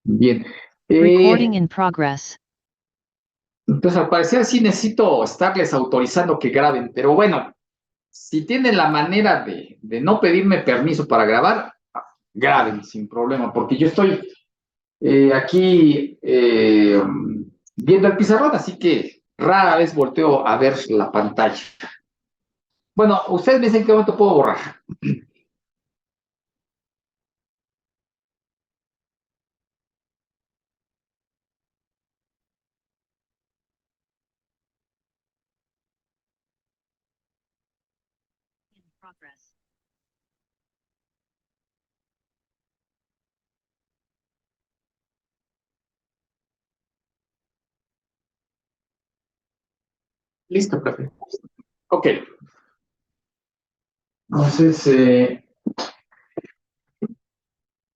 Bien. Recording in progress. Entonces, al parecer sí necesito estarles autorizando que graben, pero bueno, si tienen la manera de no pedirme permiso para grabar, graben sin problema, porque yo estoy aquí viendo el pizarrón, así que rara vez volteo a ver la pantalla. Bueno, ustedes me dicen qué momento puedo borrar. In progress. Listo, profe. Ok. Entonces,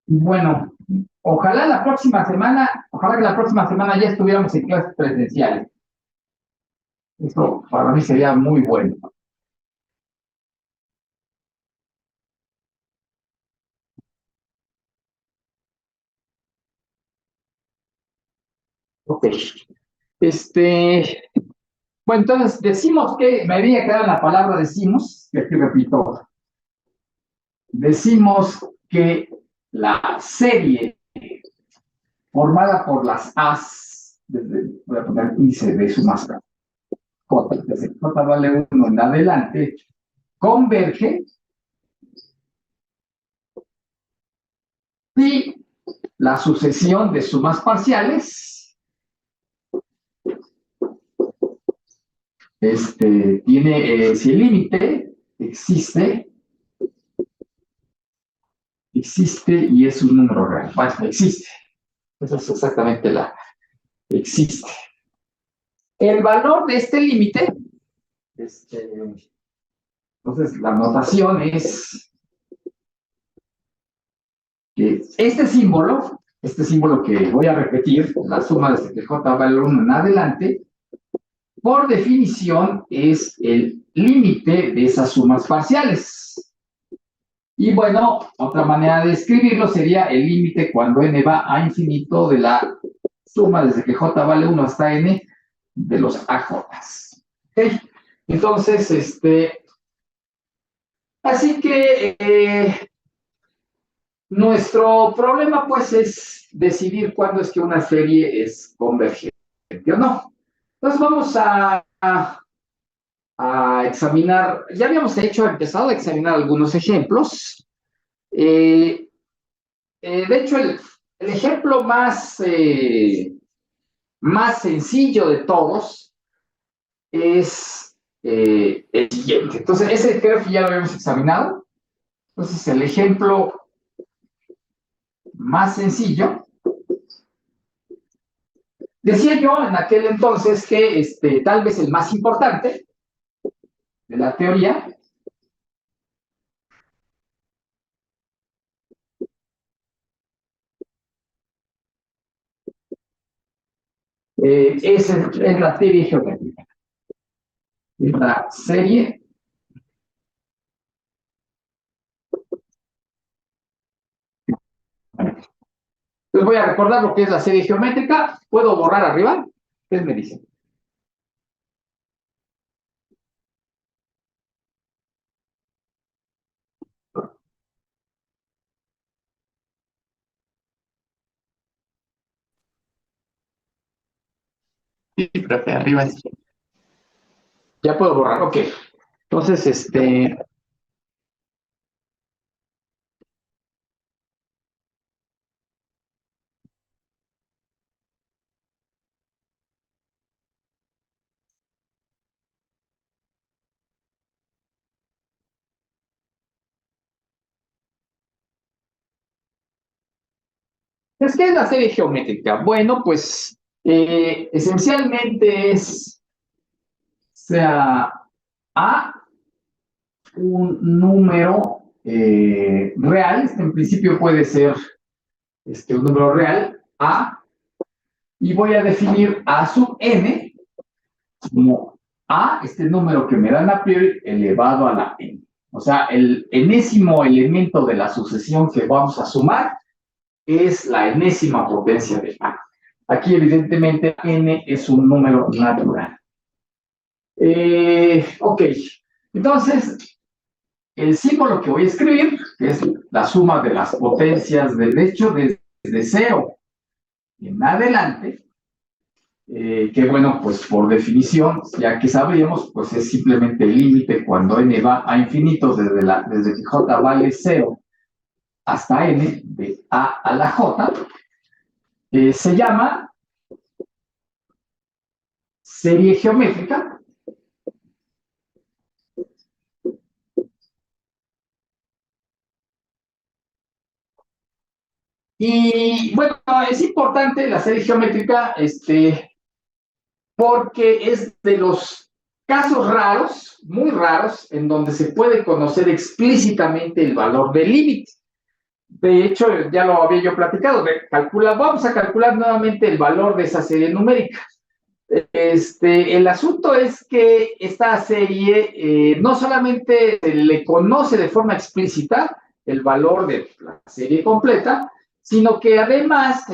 bueno, ojalá que la próxima semana ya estuviéramos en clases presenciales. Eso para mí sería muy bueno. Ok. Bueno, entonces decimos que, me había quedado la palabra decimos, que aquí repito, decimos que la serie formada por las As, voy a poner índice de su máscara, J, desde J vale 1 en adelante, converge y la sucesión de sumas parciales tiene, si el límite existe y es un número real. Bueno, existe. Esa es exactamente existe. El valor de este límite, entonces la notación es que este símbolo que voy a repetir, la suma desde que j vale 1 en adelante, por definición es el límite de esas sumas parciales. Y bueno, otra manera de escribirlo sería el límite cuando n va a infinito de la suma desde que j vale 1 hasta n de los AJs. ¿Okay? Entonces, así que nuestro problema pues es decidir cuándo es que una serie es convergente o no. Entonces vamos a examinar, ya habíamos empezado a examinar algunos ejemplos. De hecho, el ejemplo más sencillo de todos es el siguiente. Entonces, ese creo que ya lo habíamos examinado. Entonces, el ejemplo más sencillo. Decía yo en aquel entonces que tal vez el más importante de la teoría es la serie geométrica. Es la serie les voy a recordar lo que es la serie geométrica. ¿Puedo borrar arriba? Ustedes me dicen. Sí, profe, arriba. Ya puedo borrar, ok. Entonces, ¿qué es la serie geométrica? Bueno, pues esencialmente sea A un número real, en principio puede ser un número real, A, y voy a definir A sub n como A, este número que me dan a priori, elevado a la n. O sea, el enésimo elemento de la sucesión que vamos a sumar es la enésima potencia de A. Aquí, evidentemente, n es un número natural. Ok, entonces, el símbolo que voy a escribir, que es la suma de las potencias del hecho desde 0 en adelante, que bueno, pues por definición, ya que sabríamos, pues es simplemente el límite cuando n va a infinito, desde que j vale 0 hasta n, de a la j, se llama serie geométrica. Y bueno, es importante la serie geométrica, porque es de los casos raros, muy raros, en donde se puede conocer explícitamente el valor del límite. De hecho, ya lo había yo platicado, vamos a calcular nuevamente el valor de esa serie numérica. El asunto es que esta serie no solamente se le conoce de forma explícita el valor de la serie completa, sino que además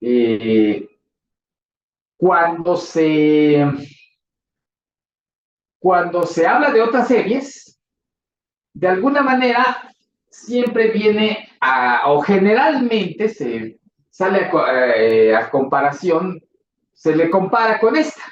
eh, cuando se habla de otras series, de alguna manera siempre viene o generalmente se sale a comparación, se le compara con esta.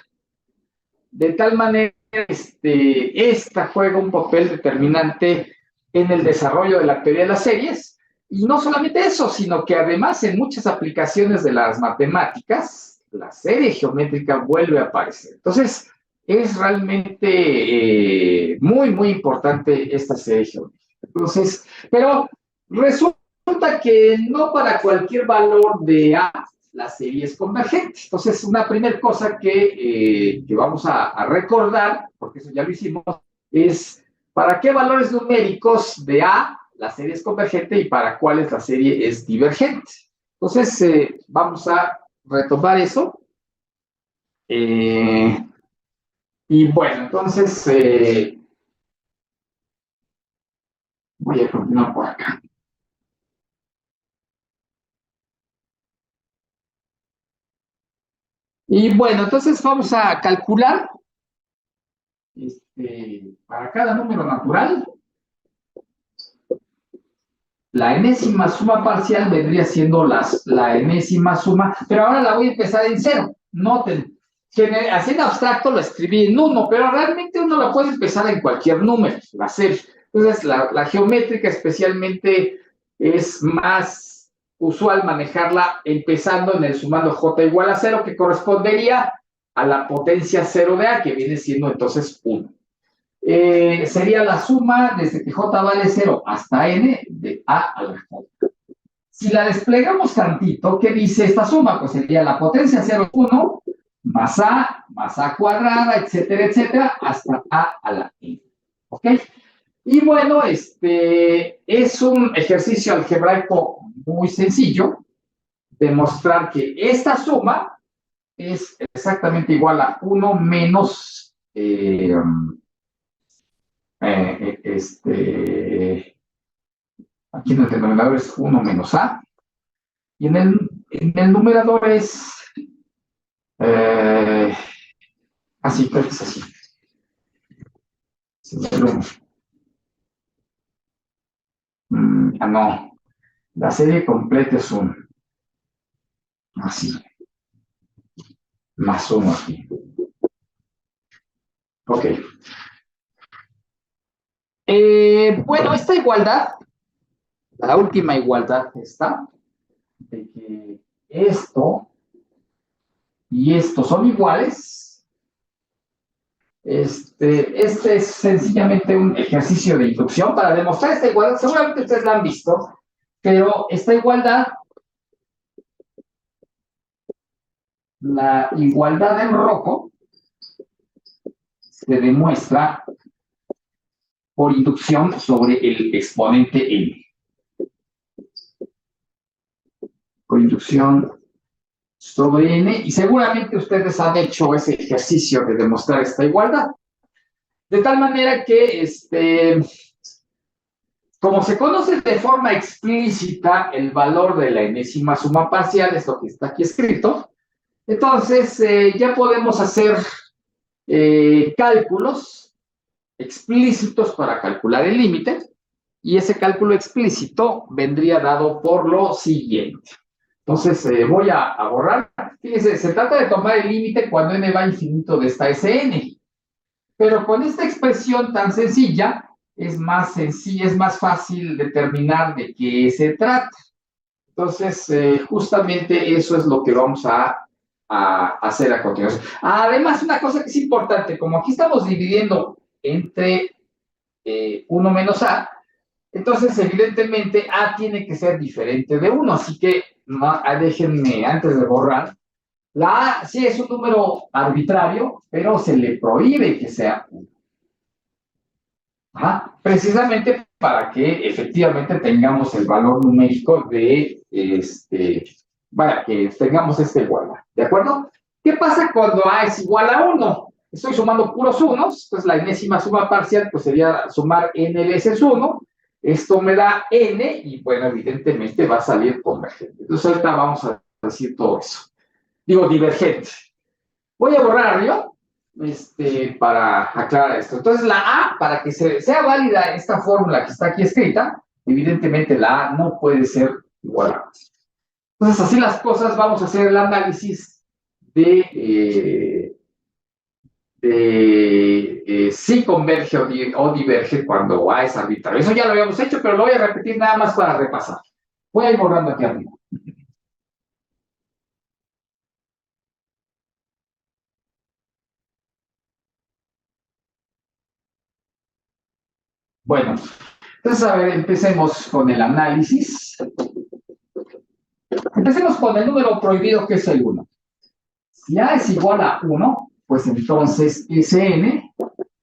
De tal manera, esta juega un papel determinante en el desarrollo de la teoría de las series. Y no solamente eso, sino que además en muchas aplicaciones de las matemáticas, la serie geométrica vuelve a aparecer. Entonces, es realmente muy, muy importante esta serie geométrica. Entonces, pero resulta que no para cualquier valor de A la serie es convergente. Entonces, una primera cosa que vamos a recordar, porque eso ya lo hicimos, es para qué valores numéricos de A la serie es convergente y para cuáles la serie es divergente. Entonces, vamos a retomar eso. Y bueno, entonces voy a continuar por acá. Y bueno, entonces vamos a calcular para cada número natural, la enésima suma parcial vendría siendo la enésima suma, pero ahora la voy a empezar en 0. Noten, haciendo abstracto lo escribí en 1, pero realmente uno la puede empezar en cualquier número, la serie. Entonces, la geométrica especialmente es más usual manejarla empezando en el sumando j igual a 0, que correspondería a la potencia 0 de a, que viene siendo entonces 1. Sería la suma desde que j vale 0 hasta n de a la j. Si la desplegamos tantito, ¿qué dice esta suma? Pues sería la potencia 0,1 más a cuadrada, etcétera, etcétera, hasta a la n. ¿Ok? Y bueno, es un ejercicio algebraico muy sencillo, demostrar que esta suma es exactamente igual a 1 menos aquí en el denominador es 1 menos a, y en el numerador es, así, creo que es así. No, la serie completa es 1, así, más 1 aquí. Ok. Bueno, esta igualdad, la última igualdad está, de que esto y esto son iguales. Este es sencillamente un ejercicio de inducción para demostrar esta igualdad. Seguramente ustedes la han visto, pero esta igualdad, la igualdad en rojo, se demuestra por inducción sobre el exponente n. Por inducción sobre n, y seguramente ustedes han hecho ese ejercicio de demostrar esta igualdad. De tal manera que Como se conoce de forma explícita el valor de la enésima suma parcial, es lo que está aquí escrito, entonces ya podemos hacer cálculos explícitos para calcular el límite, y ese cálculo explícito vendría dado por lo siguiente. Entonces voy a borrar. Fíjense, se trata de tomar el límite cuando n va a infinito de esta Sn. Pero con esta expresión tan sencilla, es más fácil determinar de qué se trata. Entonces, justamente eso es lo que vamos a hacer a continuación. Además, una cosa que es importante, como aquí estamos dividiendo entre 1 menos a, entonces evidentemente a tiene que ser diferente de 1, así que no, déjenme, antes de borrar, la A sí es un número arbitrario, pero se le prohíbe que sea 1. Precisamente para que efectivamente tengamos el valor numérico de para que tengamos igual a, ¿de acuerdo? ¿Qué pasa cuando A es igual a 1? Estoy sumando puros unos, pues la enésima suma parcial pues sería sumar n veces 1. Esto me da n y bueno, evidentemente va a salir convergente. Entonces ahorita vamos a decir todo eso. Digo, divergente. Voy a borrarlo para aclarar esto. Entonces, la A, para que sea válida esta fórmula que está aquí escrita, evidentemente la A no puede ser igual a 1. Entonces, así las cosas, vamos a hacer el análisis de si converge o diverge cuando A es arbitrario. Eso ya lo habíamos hecho, pero lo voy a repetir nada más para repasar. Voy a ir borrando aquí arriba. Bueno, entonces, a ver, empecemos con el análisis. Empecemos con el número prohibido, que es el 1. Si A es igual a 1, pues entonces Sn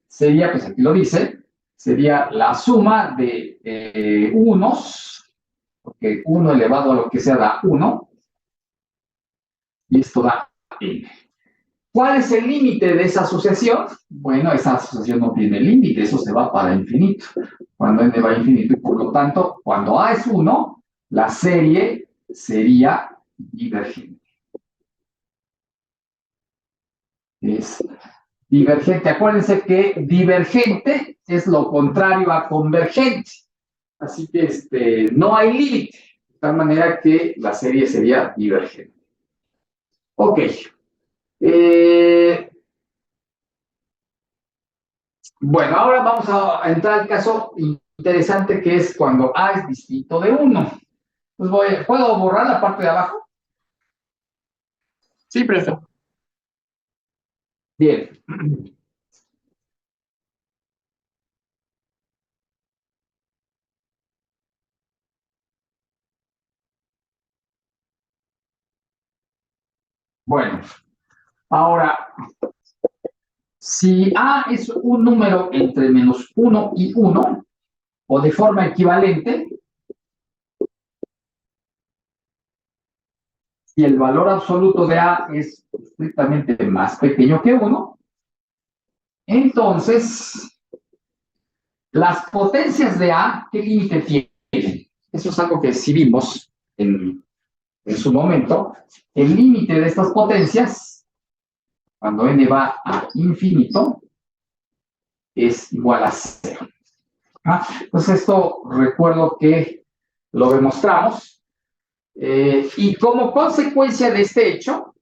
sería, pues aquí lo dice, sería la suma de unos, porque 1 elevado a lo que sea da 1, y esto da n. ¿Cuál es el límite de esa asociación? Bueno, esa asociación no tiene límite, eso se va para infinito. Cuando n va a infinito, y por lo tanto, cuando A es 1, la serie sería divergente. Es divergente. Acuérdense que divergente es lo contrario a convergente. Así que no hay límite. De tal manera que la serie sería divergente. Ok. Bueno, ahora vamos a entrar al caso interesante, que es cuando A es distinto de 1. Pues ¿puedo borrar la parte de abajo? Sí, profe. Bien. Bueno, ahora, si A es un número entre menos 1 y 1, o de forma equivalente, y el valor absoluto de A es estrictamente más pequeño que 1, entonces las potencias de A, ¿qué límite tienen? Eso es algo que sí vimos en su momento. El límite de estas potencias, cuando n va a infinito, es igual a 0. Entonces esto recuerdo que lo demostramos. Y como consecuencia de este hecho,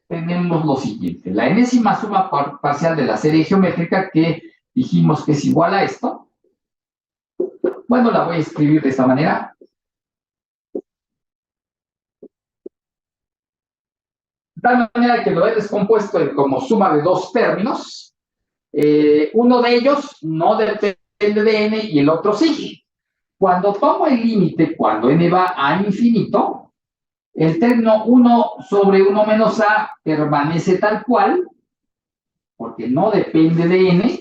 tenemos lo siguiente. La enésima suma parcial de la serie geométrica, que dijimos que es igual a esto. Bueno, la voy a escribir de esta manera. De tal manera que lo he descompuesto como suma de dos términos. Uno de ellos no depende de n y el otro sí. Cuando tomo el límite, cuando n va a infinito, el término 1 sobre 1 menos a permanece tal cual, porque no depende de n,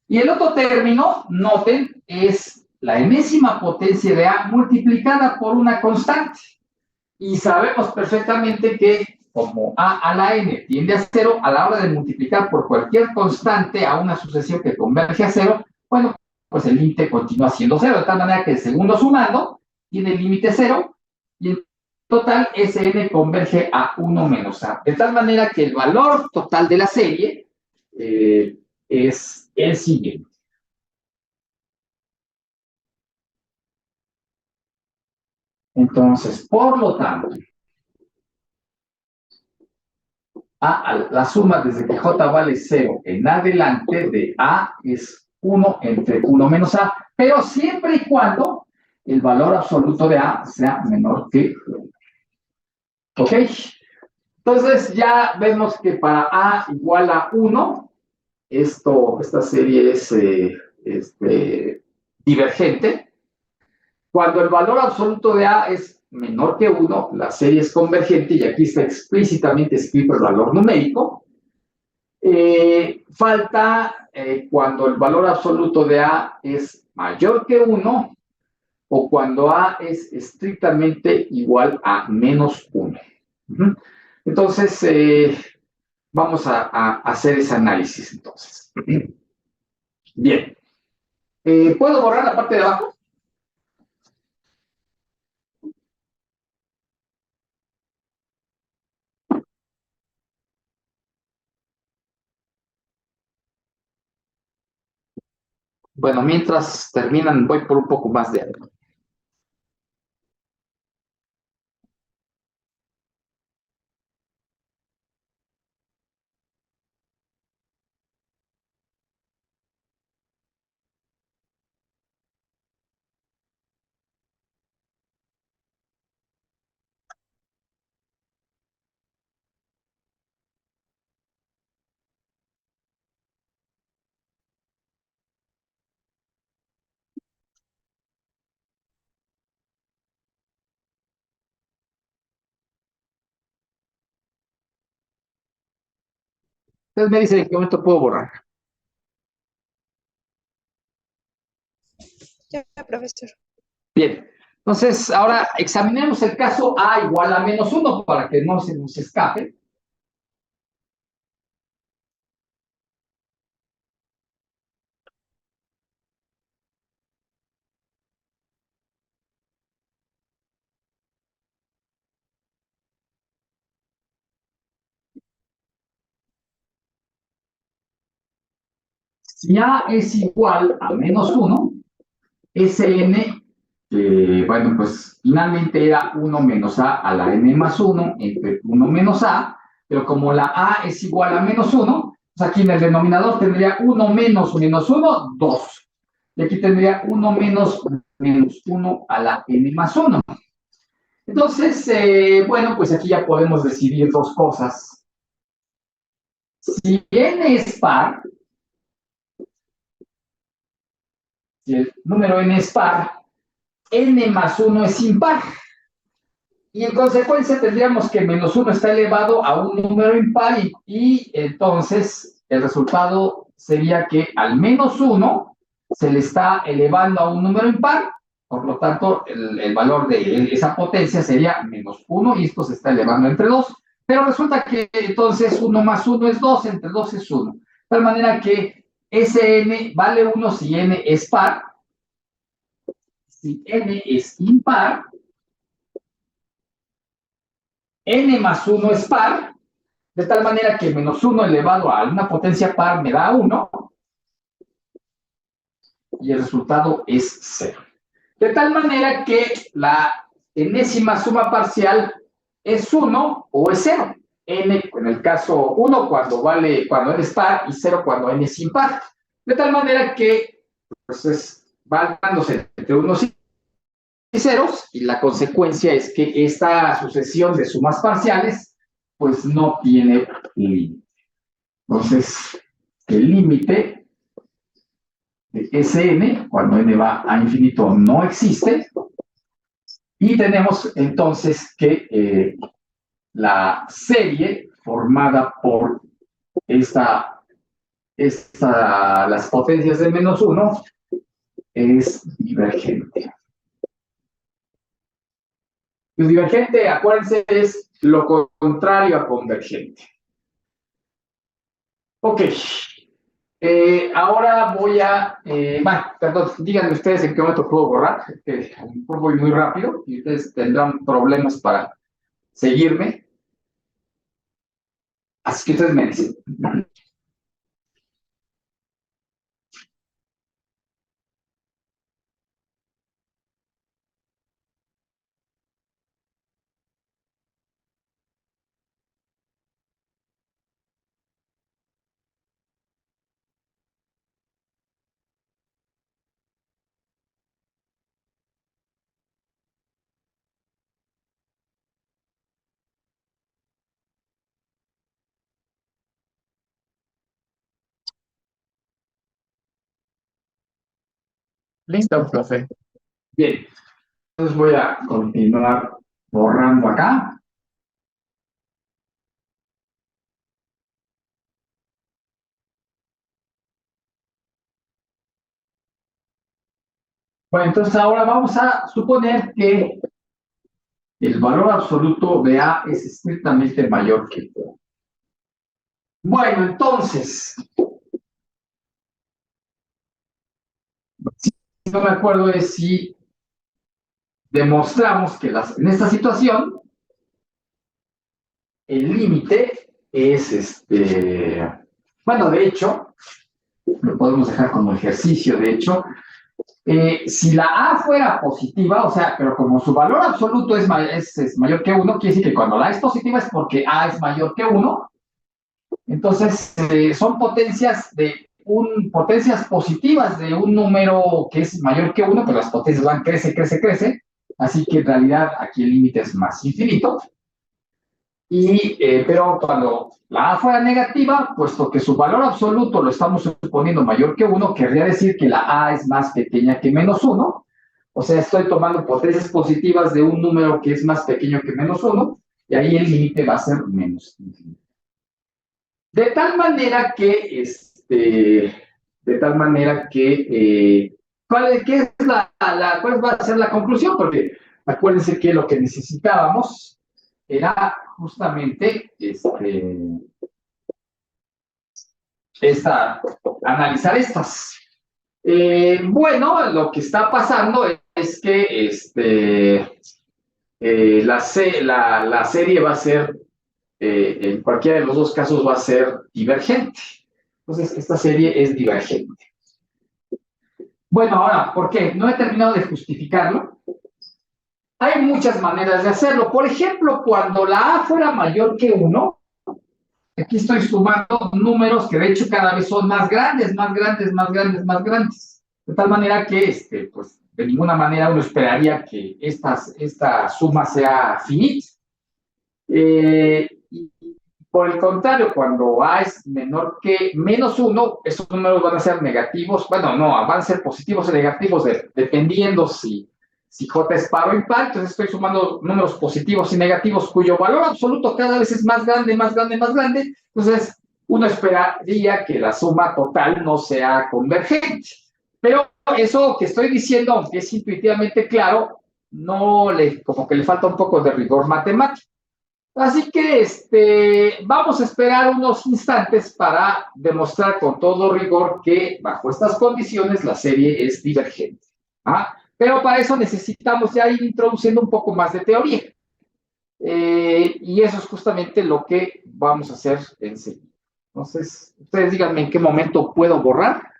y el otro término, noten, es la enésima potencia de a multiplicada por una constante. Y sabemos perfectamente que como a a la n tiende a 0, a la hora de multiplicar por cualquier constante a una sucesión que converge a 0, bueno, pues el límite continúa siendo 0, de tal manera que el segundo sumando tiene el límite 0, y en total Sn converge a 1 menos A, de tal manera que el valor total de la serie es el siguiente. Entonces, por lo tanto, la suma desde que J vale 0 en adelante de A es 1 entre 1 menos A, pero siempre y cuando el valor absoluto de A sea menor que 1. ¿Ok? Entonces ya vemos que para A igual a 1, esta serie es divergente. Cuando el valor absoluto de A es menor que 1, la serie es convergente, y aquí está explícitamente escrito el valor numérico. Falta cuando el valor absoluto de A es mayor que 1 o cuando A es estrictamente igual a menos 1. Entonces, vamos a hacer ese análisis entonces. Bien. ¿Puedo borrar la parte de abajo? Bueno, mientras terminan, voy por un poco más de algo. Entonces me dicen en qué momento puedo borrar. Ya, profesor. Bien. Entonces, ahora examinemos el caso A igual a menos 1 para que no se nos escape. Si A es igual a menos 1, Sn, bueno, pues finalmente era 1 menos A la n más 1 entre 1 menos A, pero como la A es igual a menos 1, pues aquí en el denominador tendría 1 menos menos 1, 2. Y aquí tendría 1 menos menos 1 a la n más 1. Entonces, bueno, pues aquí ya podemos decidir dos cosas. Si n es par, si el número n es par, n más 1 es impar. Y en consecuencia tendríamos que menos 1 está elevado a un número impar, y entonces el resultado sería que al menos 1 se le está elevando a un número impar, por lo tanto el valor de esa potencia sería menos 1 y esto se está elevando entre 2, pero resulta que entonces 1 más 1 es 2, entre 2 es 1, de tal manera que Sn vale 1 si n es par. Si n es impar, n más 1 es par, de tal manera que menos 1 elevado a una potencia par me da 1, y el resultado es 0. De tal manera que la enésima suma parcial es 1 o es 0. N en el caso 1 cuando n es par y 0 cuando n es impar. De tal manera que pues va dándose entre unos y ceros, y la consecuencia es que esta sucesión de sumas parciales pues no tiene límite. Entonces, el límite de Sn, cuando n va a infinito, no existe, y tenemos entonces que la serie formada por las potencias de menos 1 es divergente. Pues divergente, acuérdense, es lo contrario a convergente. Ok. Ahora voy a, bueno, perdón, díganme ustedes en qué momento puedo borrar, que a lo mejor voy muy rápido y ustedes tendrán problemas para seguirme, así que ustedes me dicen. Listo, profe. Bien, entonces voy a continuar borrando acá. Bueno, entonces ahora vamos a suponer que el valor absoluto de A es estrictamente mayor que B. Bueno, entonces, si no me acuerdo de si demostramos que en esta situación el límite es bueno, de hecho, lo podemos dejar como ejercicio, de hecho, si la A fuera positiva, o sea, pero como su valor absoluto es mayor que 1, quiere decir que cuando la A es positiva es porque A es mayor que 1. Entonces, son potencias positivas de un número que es mayor que 1, pero las potencias van crece. Así que en realidad aquí el límite es más infinito. Pero cuando la A fuera negativa, puesto que su valor absoluto lo estamos suponiendo mayor que 1, querría decir que la A es más pequeña que menos 1. O sea, estoy tomando potencias positivas de un número que es más pequeño que menos 1, y ahí el límite va a ser menos infinito. De tal manera que, ¿cuál va a ser la conclusión? Porque acuérdense que lo que necesitábamos era justamente analizar estas. Bueno, lo que está pasando es que la serie va a ser, en cualquiera de los dos casos va a ser divergente. Entonces, esta serie es divergente. Bueno, ahora, ¿por qué? No he terminado de justificarlo. Hay muchas maneras de hacerlo. Por ejemplo, cuando la A fuera mayor que 1, aquí estoy sumando números que de hecho cada vez son más grandes. De tal manera que, pues, de ninguna manera uno esperaría que esta suma sea finita. Y por el contrario, cuando A es menor que menos 1, esos números van a ser negativos. Bueno, no, van a ser positivos o negativos dependiendo si J es par o impar. Entonces estoy sumando números positivos y negativos cuyo valor absoluto cada vez es más grande. Entonces uno esperaría que la suma total no sea convergente. Pero eso que estoy diciendo, aunque es intuitivamente claro, como que le falta un poco de rigor matemático. Así que vamos a esperar unos instantes para demostrar con todo rigor que bajo estas condiciones la serie es divergente. ¿Ah? Pero para eso necesitamos ya ir introduciendo un poco más de teoría. Y eso es justamente lo que vamos a hacer enseguida. Entonces, ustedes díganme en qué momento puedo borrar.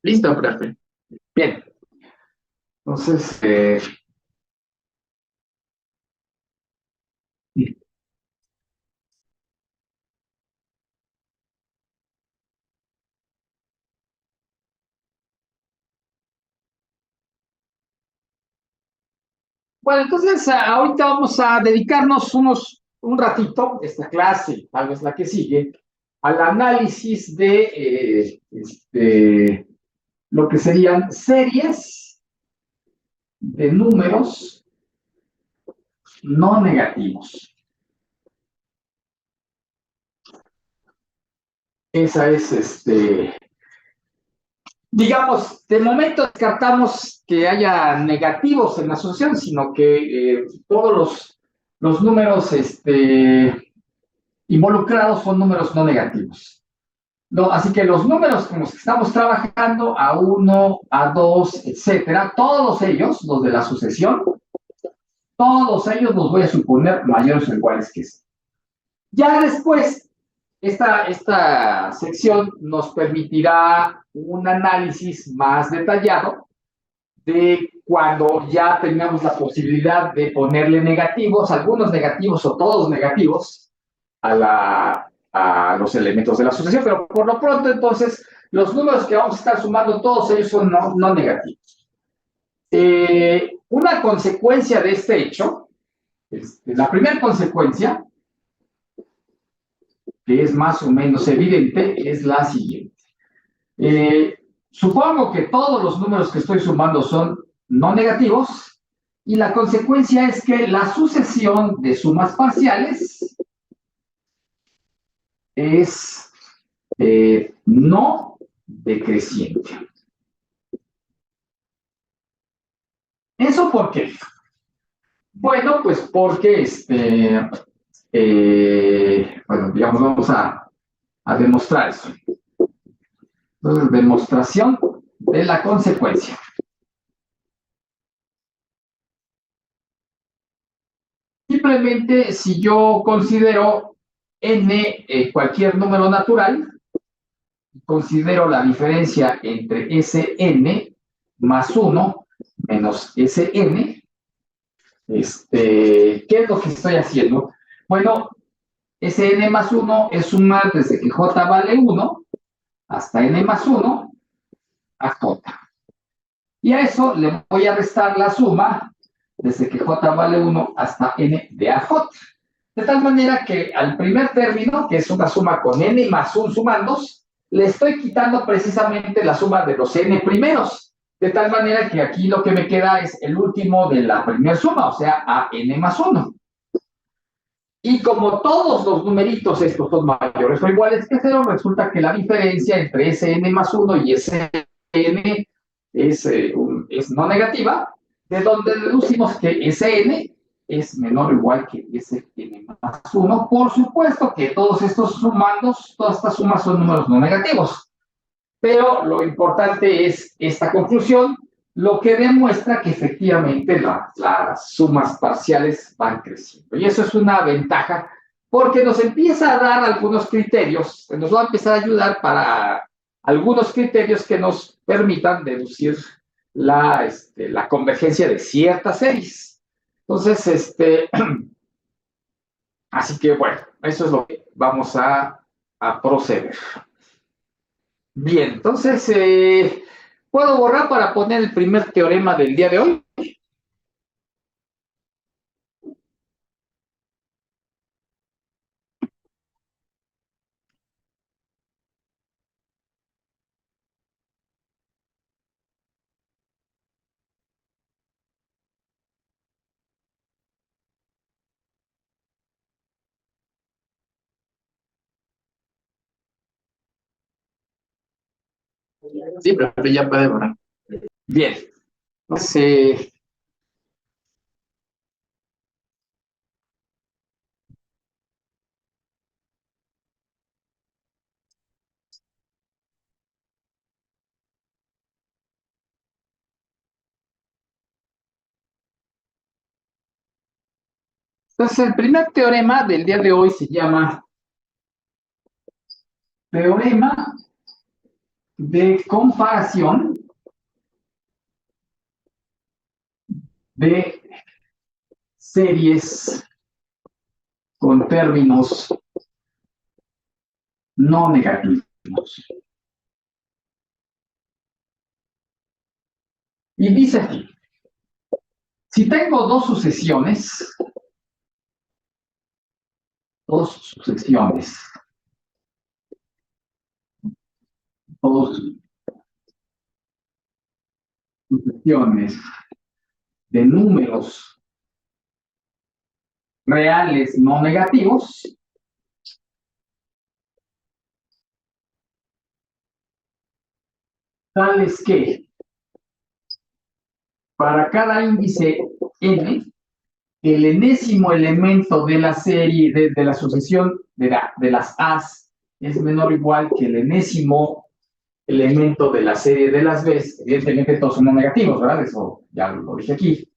Listo, profe. Bien. Entonces, bueno, entonces ahorita vamos a dedicarnos un ratito, esta clase, tal vez la que sigue, al análisis de lo que serían series de números no negativos. Esa es, digamos, de momento descartamos que haya negativos en la asociación, sino que todos los números involucrados son números no negativos. No, así que los números con los que estamos trabajando, A1, A2, etcétera, todos ellos, los de la sucesión, todos ellos los voy a suponer mayores o iguales que este. Ya después, esta sección nos permitirá un análisis más detallado de cuando ya tengamos la posibilidad de ponerle negativos, algunos negativos o todos negativos, a los elementos de la sucesión, pero por lo pronto, entonces, los números que vamos a estar sumando, todos ellos son no negativos. Una consecuencia de este hecho, la primera consecuencia, que es más o menos evidente, es la siguiente. Supongo que todos los números que estoy sumando son no negativos, y la consecuencia es que la sucesión de sumas parciales es no decreciente. ¿Eso por qué? Bueno, pues porque, bueno, digamos, vamos a demostrar eso. Entonces, demostración de la consecuencia. Simplemente, si yo considero n cualquier número natural, considero la diferencia entre Sn más 1 menos Sn, ¿qué es lo que estoy haciendo? Bueno, Sn más 1 es sumar desde que j vale 1 hasta n más 1 a j. Y a eso le voy a restar la suma desde que j vale 1 hasta n de aj. De tal manera que al primer término, que es una suma con n más 1 sumandos, le estoy quitando precisamente la suma de los n primeros. De tal manera que aquí lo que me queda es el último de la primera suma, o sea, a n más 1. Y como todos los numeritos estos son mayores o iguales que 0, resulta que la diferencia entre Sn más 1 y Sn es no negativa, de donde deducimos que Sn es menor o igual que Sn más 1. Por supuesto que todos estos sumandos, todas estas sumas son números no negativos. Pero lo importante es esta conclusión, lo que demuestra que efectivamente las sumas parciales van creciendo. Y eso es una ventaja porque nos empieza a dar algunos criterios, nos va a empezar a ayudar para algunos criterios que nos permitan deducir la convergencia de ciertas series. Entonces, así que bueno, eso es lo que vamos a proceder. Bien, entonces, ¿puedo borrar para poner el primer teorema del día de hoy? Sí, pero ya puede borrar. Bien, entonces, el primer teorema del día de hoy se llama teorema de comparación de series con términos no negativos. Y dice aquí, si tengo dos sucesiones dos sucesiones de números reales no negativos. Tales que para cada índice n, el enésimo elemento de la serie, de la sucesión de las A's es menor o igual que el enésimo elemento de la serie de las B's. Evidentemente todos son no negativos, ¿verdad? Eso ya lo dije aquí.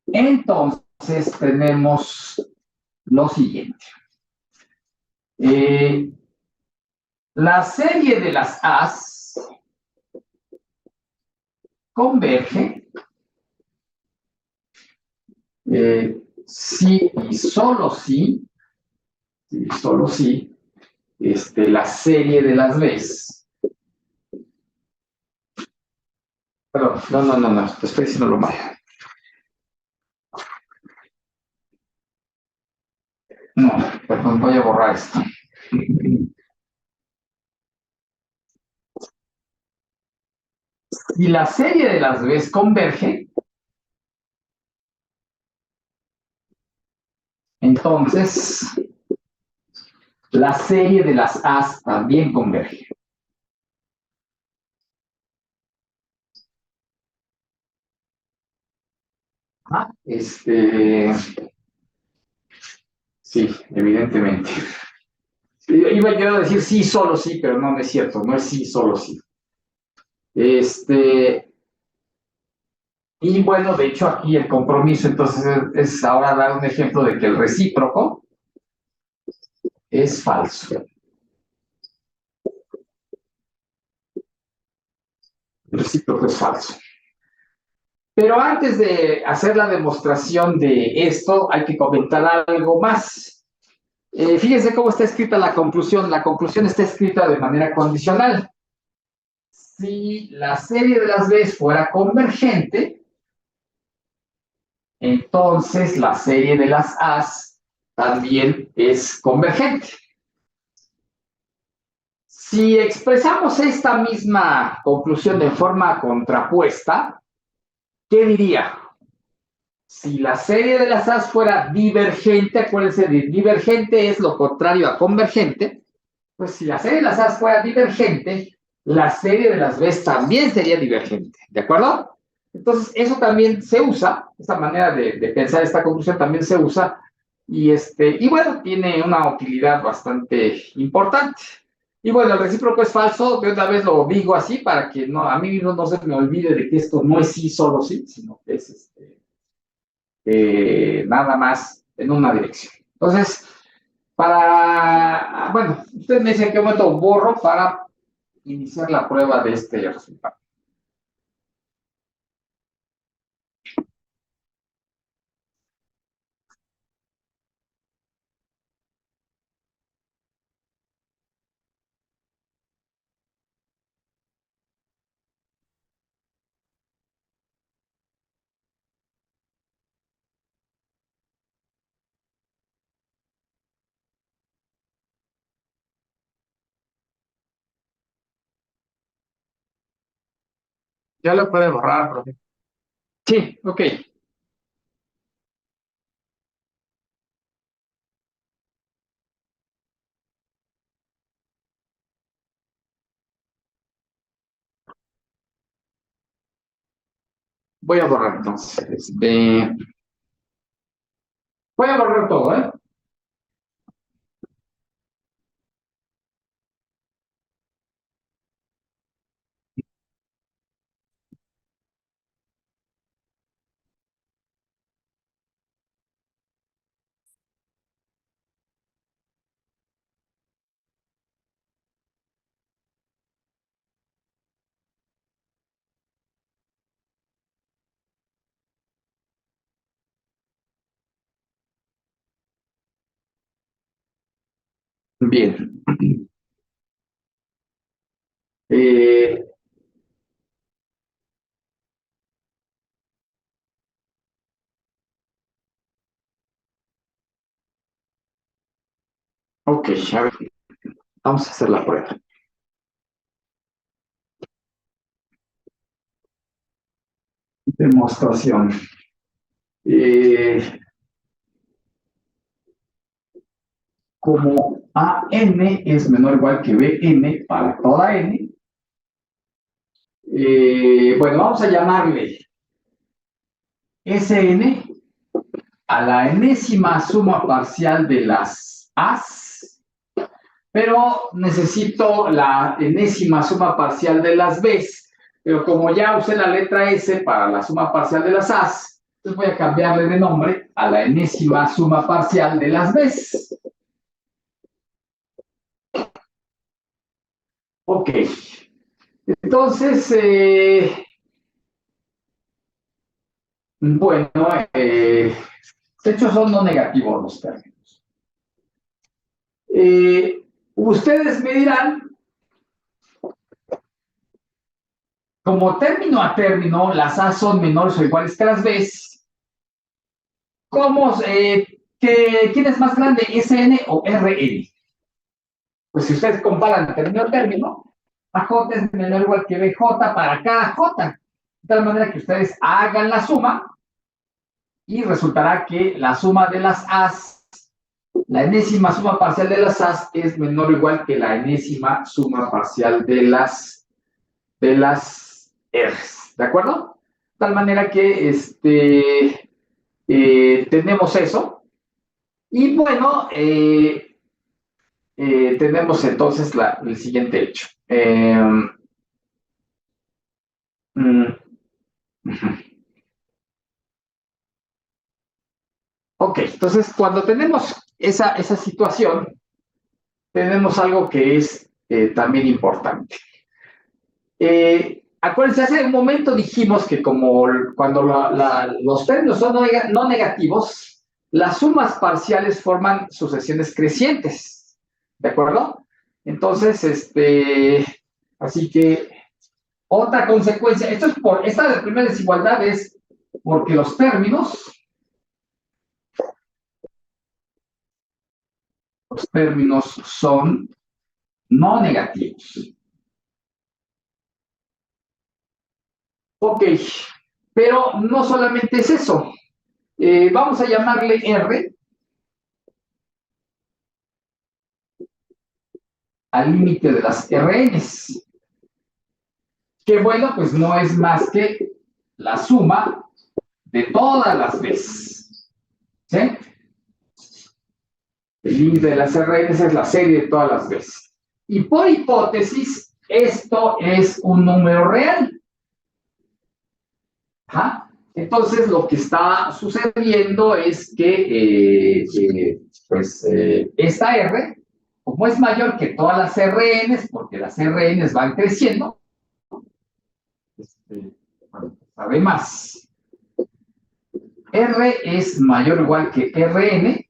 Entonces tenemos lo siguiente. La serie de las A's converge si y solo si, la serie de las B's. Perdón, no, estoy diciéndolo mal. No, perdón, voy a borrar esto. Si la serie de las B's converge, entonces la serie de las A's también converge. Sí, evidentemente. Iba a decir sí, solo sí, pero no es cierto, no es sí, solo sí. Y bueno, de hecho aquí el compromiso entonces es ahora dar un ejemplo de que el recíproco es falso. El recíproco es falso. Pero antes de hacer la demostración de esto, hay que comentar algo más. Fíjense cómo está escrita la conclusión. La conclusión está escrita de manera condicional. Si la serie de las B's fuera convergente, entonces la serie de las A's también es convergente. Si expresamos esta misma conclusión de forma contrapuesta, ¿qué diría? Si la serie de las A's fuera divergente, acuérdense, divergente es lo contrario a convergente, pues si la serie de las A's fuera divergente, la serie de las B's también sería divergente, ¿de acuerdo? Entonces, eso también se usa, esta manera de pensar esta conclusión también se usa, y bueno, tiene una utilidad bastante importante. Y bueno, el recíproco es falso, de una vez lo digo así para que a mí no se me olvide de que esto no es sí, solo sí, sino que es nada más en una dirección. Entonces, bueno, ustedes me dicen qué momento borro para iniciar la prueba de este resultado. Ya lo puede borrar, profe. Sí, ok. Voy a borrar entonces. Voy a borrar todo, ¿eh? Bien. Eh, ok, a ver, vamos a hacer la prueba. Demostración. como AN es menor o igual que BN para toda N, bueno, vamos a llamarle Sn a la enésima suma parcial de las A's, pero necesito la enésima suma parcial de las B's, pero como ya usé la letra S para la suma parcial de las A's, entonces voy a cambiarle de nombre a la enésima suma parcial de las B's. Ok, entonces, bueno, de hecho son no negativos los términos. Ustedes me dirán, como término a término, las A son menores o iguales que las B. ¿Cómo, quién es más grande, SN o RN? Pues si ustedes comparan término a término, AJ es menor o igual que BJ para cada J. De tal manera que ustedes hagan la suma y resultará que la suma de las A's, la enésima suma parcial de las A's es menor o igual que la enésima suma parcial de las R's. ¿De acuerdo? De tal manera que tenemos eso. Y bueno, tenemos entonces el siguiente hecho. Ok, entonces cuando tenemos esa situación, tenemos algo que es también importante. Acuérdense, hace un momento dijimos que como cuando los términos son no negativos, las sumas parciales forman sucesiones crecientes, ¿de acuerdo? Entonces, así que otra consecuencia, esta primera desigualdad es porque los términos son no negativos. Ok, pero no solamente es eso. Vamos a llamarle R al límite de las RNs. Que bueno, pues no es más que la suma de todas las veces. ¿Sí? El límite de las RNs es la serie de todas las veces. Y por hipótesis, esto es un número real. ¿Ah? Entonces, lo que está sucediendo es que, esta R, como es mayor que todas las RNs, porque las RNs van creciendo, además, R es mayor o igual que Rn,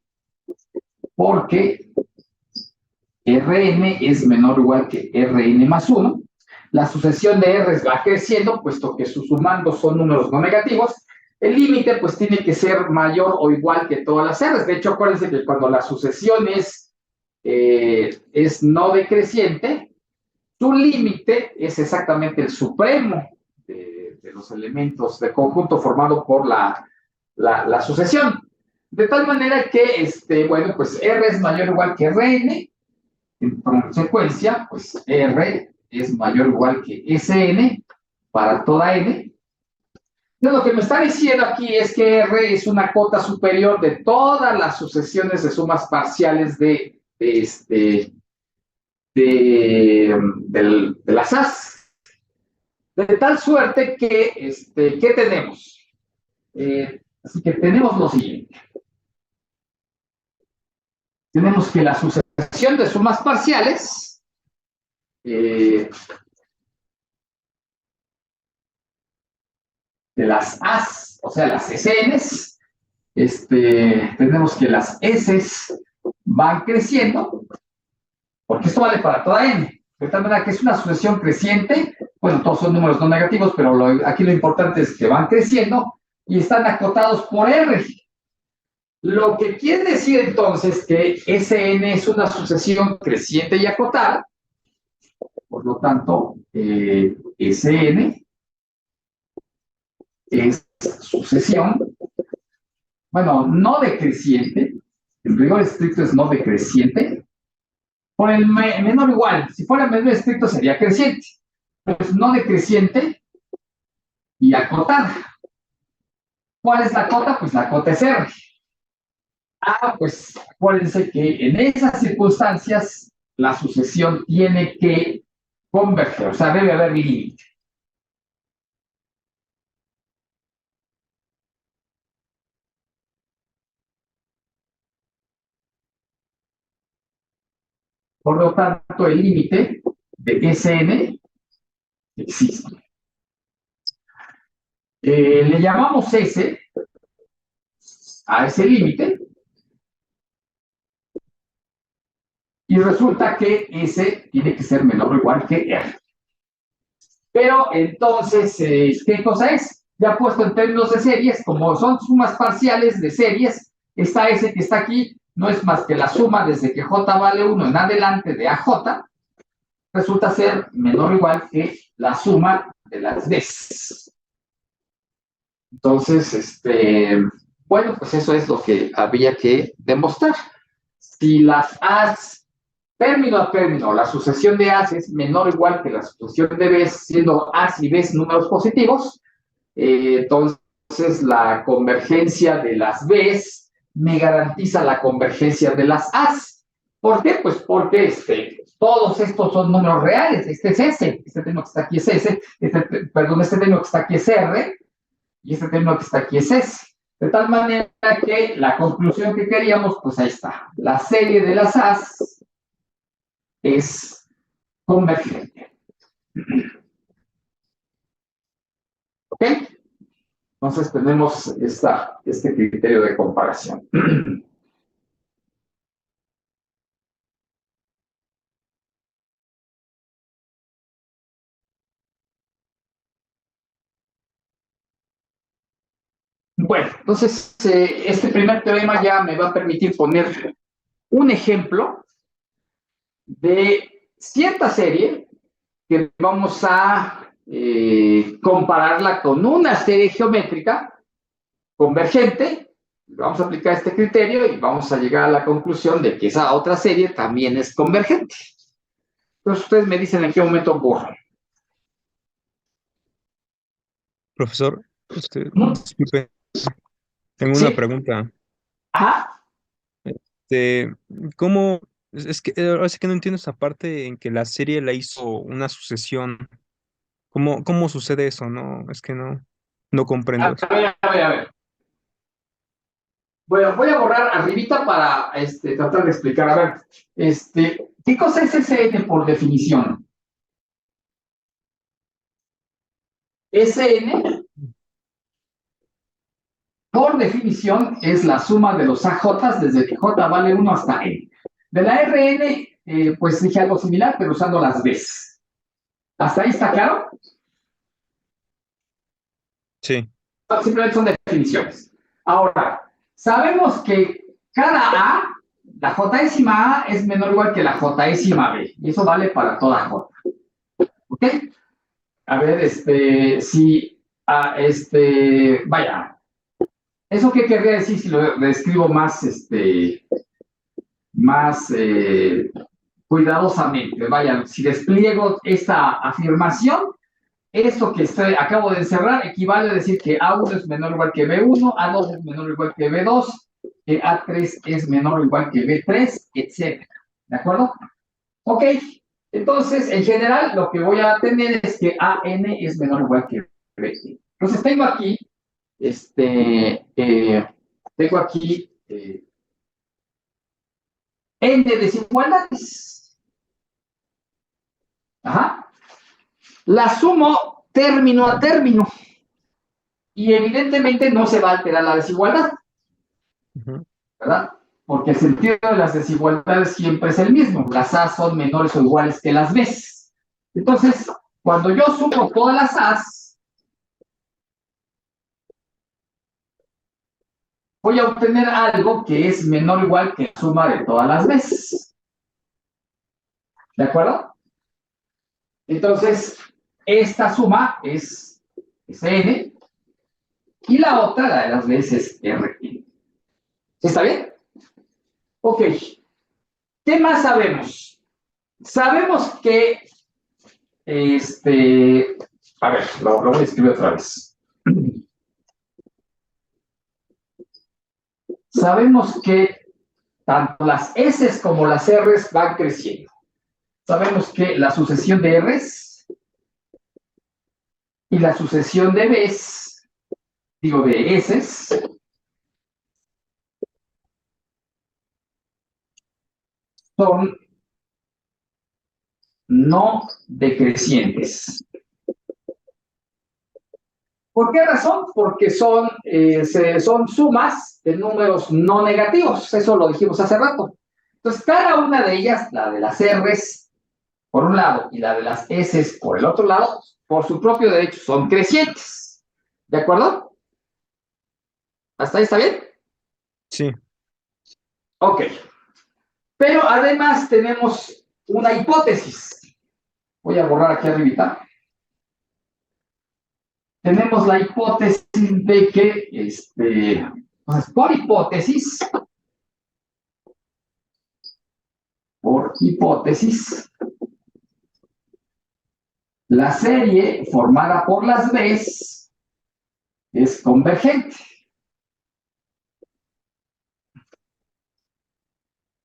porque Rn es menor o igual que Rn más 1. La sucesión de R's va creciendo, puesto que sus sumandos son números no negativos. El límite, pues, tiene que ser mayor o igual que todas las R's. De hecho, acuérdense que cuando la sucesión es no decreciente, su límite es exactamente el supremo de los elementos del conjunto formado por la sucesión. De tal manera que, bueno, pues R es mayor o igual que Rn. En consecuencia, pues R es mayor o igual que Sn para toda n. Entonces, lo que me está diciendo aquí es que R es una cota superior de todas las sucesiones de sumas parciales de las A's. De tal suerte que, ¿qué tenemos? Así que tenemos lo siguiente. Tenemos que la sucesión de sumas parciales de las A's, o sea, las SNs, tenemos que las S's van creciendo, porque esto vale para toda n. De tal manera que es una sucesión creciente. Bueno, todos son números no negativos, pero aquí lo importante es que van creciendo y están acotados por R. Lo que quiere decir entonces que Sn es una sucesión creciente y acotada. Por lo tanto, Sn es sucesión, bueno, no decreciente, El rigor estricto es no decreciente. Por el menor igual, si fuera menor estricto sería creciente. Pues no decreciente y acotada. ¿Cuál es la cota? Pues la cota es R. Pues acuérdense que en esas circunstancias la sucesión tiene que converger, o sea, debe haber límite. Por lo tanto, el límite de Sn existe. Le llamamos S a ese límite y resulta que S tiene que ser menor o igual que R. Pero entonces, ¿qué cosa es? Ya puesto en términos de series, como son sumas parciales de series, esta S que está aquí no es más que la suma desde que J vale 1 en adelante de AJ, resulta ser menor o igual que la suma de las Ds. Entonces, bueno, pues eso es lo que había que demostrar. Si las A's, término a término, la sucesión de A's es menor o igual que la sucesión de B's, siendo A's y B's números positivos, entonces la convergencia de las B's me garantiza la convergencia de las A's. ¿Por qué? Pues porque todos estos son números reales. Este es S, este término que está aquí es S, perdón, este término que está aquí es R, y este término que está aquí es S. De tal manera que la conclusión que queríamos, pues ahí está. La serie de las A's es convergente. ¿Ok? Entonces tenemos este criterio de comparación. Bueno, entonces este primer teorema ya me va a permitir poner un ejemplo de cierta serie que vamos a compararla con una serie geométrica convergente. Vamos a aplicar este criterio y vamos a llegar a la conclusión de que esa otra serie también es convergente. Entonces ustedes me dicen en qué momento borro. Profesor, disculpe, tengo ¿Sí? una pregunta. Ajá. ¿Cómo? Es que ahora sí que no entiendo esa parte en que la serie la hizo una sucesión. ¿Cómo sucede eso? No, es que no comprendo eso. A ver. Bueno, voy a borrar arribita para tratar de explicar. A ver, ¿qué cosa es Sn por definición? Sn, por definición, es la suma de los AJ desde que J vale 1 hasta N. De la Rn, pues dije algo similar, pero usando las Bs. ¿Hasta ahí está claro? Sí. Simplemente son definiciones. Ahora, sabemos que cada A, la jésima A es menor o igual que la jésima B, y eso vale para toda J. ¿Ok? A ver, vaya, ¿eso qué querría decir si lo describo más cuidadosamente? Vaya, si despliego esta afirmación, esto que acabo de encerrar equivale a decir que A1 es menor o igual que B1, A2 es menor o igual que B2, que A3 es menor o igual que B3, etc. ¿De acuerdo? Ok, entonces, en general, lo que voy a tener es que AN es menor o igual que B. Entonces, tengo aquí, N desigualdades. Ajá. La sumo término a término. Y evidentemente no se va a alterar la desigualdad. ¿Verdad? Porque el sentido de las desigualdades siempre es el mismo. Las A son menores o iguales que las B. Entonces, cuando yo sumo todas las A's, voy a obtener algo que es menor o igual que la suma de todas las B's. ¿De acuerdo? Entonces, esta suma es Sn y la otra, la de las B's, es R. ¿Está bien? Ok, ¿qué más sabemos? Sabemos que, a ver, lo voy a escribir otra vez. Sabemos que tanto las S como las R van creciendo. Sabemos que la sucesión de R's y la sucesión de B's, digo de S's, son no decrecientes. ¿Por qué razón? Porque son sumas de números no negativos. Eso lo dijimos hace rato. Entonces, cada una de ellas, la de las R's por un lado y la de las S's por el otro lado, por su propio derecho, son crecientes. ¿De acuerdo? ¿Hasta ahí está bien? Sí. Ok. Pero además tenemos una hipótesis. Voy a borrar aquí arribita. Tenemos la hipótesis de que, pues por hipótesis, la serie formada por las B's es convergente.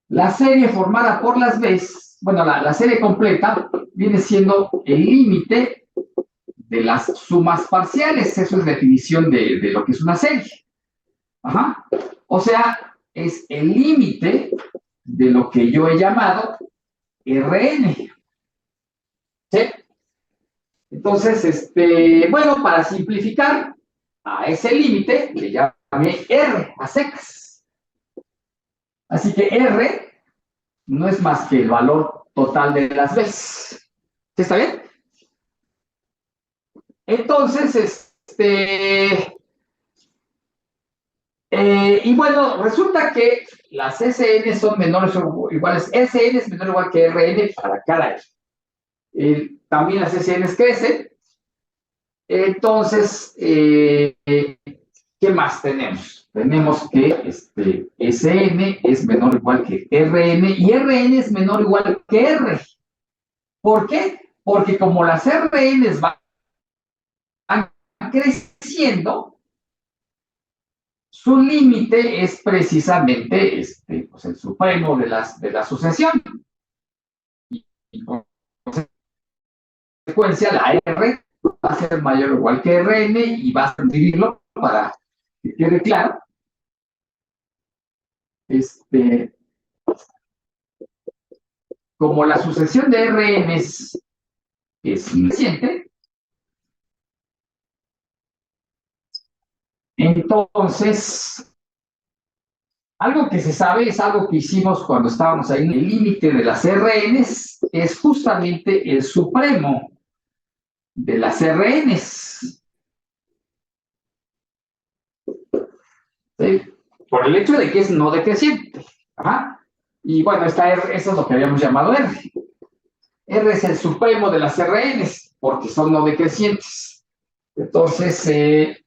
La serie formada por las B's, bueno, la serie completa viene siendo el límite de las sumas parciales. Eso es definición de lo que es una serie. Ajá. O sea, es el límite de lo que yo he llamado Rn. ¿Sí? Entonces, bueno, para simplificar, a ese límite le llamé R a secas. Así que R no es más que el valor total de las veces. ¿Sí está bien? Entonces, y bueno, resulta que las SN son menores o iguales, SN es menor o igual que RN para cada E. También las SN crecen. Entonces, ¿qué más tenemos? Tenemos que SN es menor o igual que RN y RN es menor o igual que R. ¿Por qué? Porque como las RN van creciendo, su límite es precisamente pues el supremo de la sucesión. Y con consecuencia, la R va a ser mayor o igual que Rn y va a escribirlo para que quede claro. Como la sucesión de Rn es creciente, entonces algo que se sabe es algo que hicimos cuando estábamos ahí. El límite de las RNs es justamente el supremo de las RNs. ¿Sí? Por el hecho de que es no decreciente. Ajá. Y bueno, eso es lo que habíamos llamado R. R es el supremo de las RNs, porque son no decrecientes. Entonces,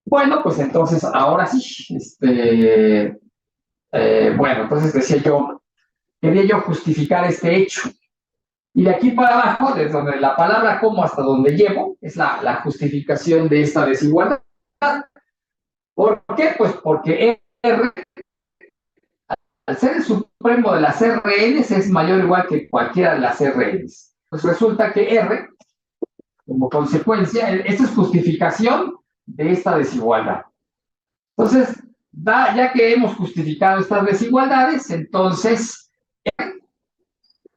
bueno, pues entonces ahora sí. Bueno, entonces decía yo, quería yo justificar este hecho. Y de aquí para abajo, desde donde la palabra como hasta donde llevo, es la justificación de esta desigualdad. ¿Por qué? Pues porque R, al ser el supremo de las RNs, es mayor o igual que cualquiera de las RNs. Pues resulta que R, como consecuencia, esta es justificación de esta desigualdad. Entonces, ya que hemos justificado estas desigualdades, entonces R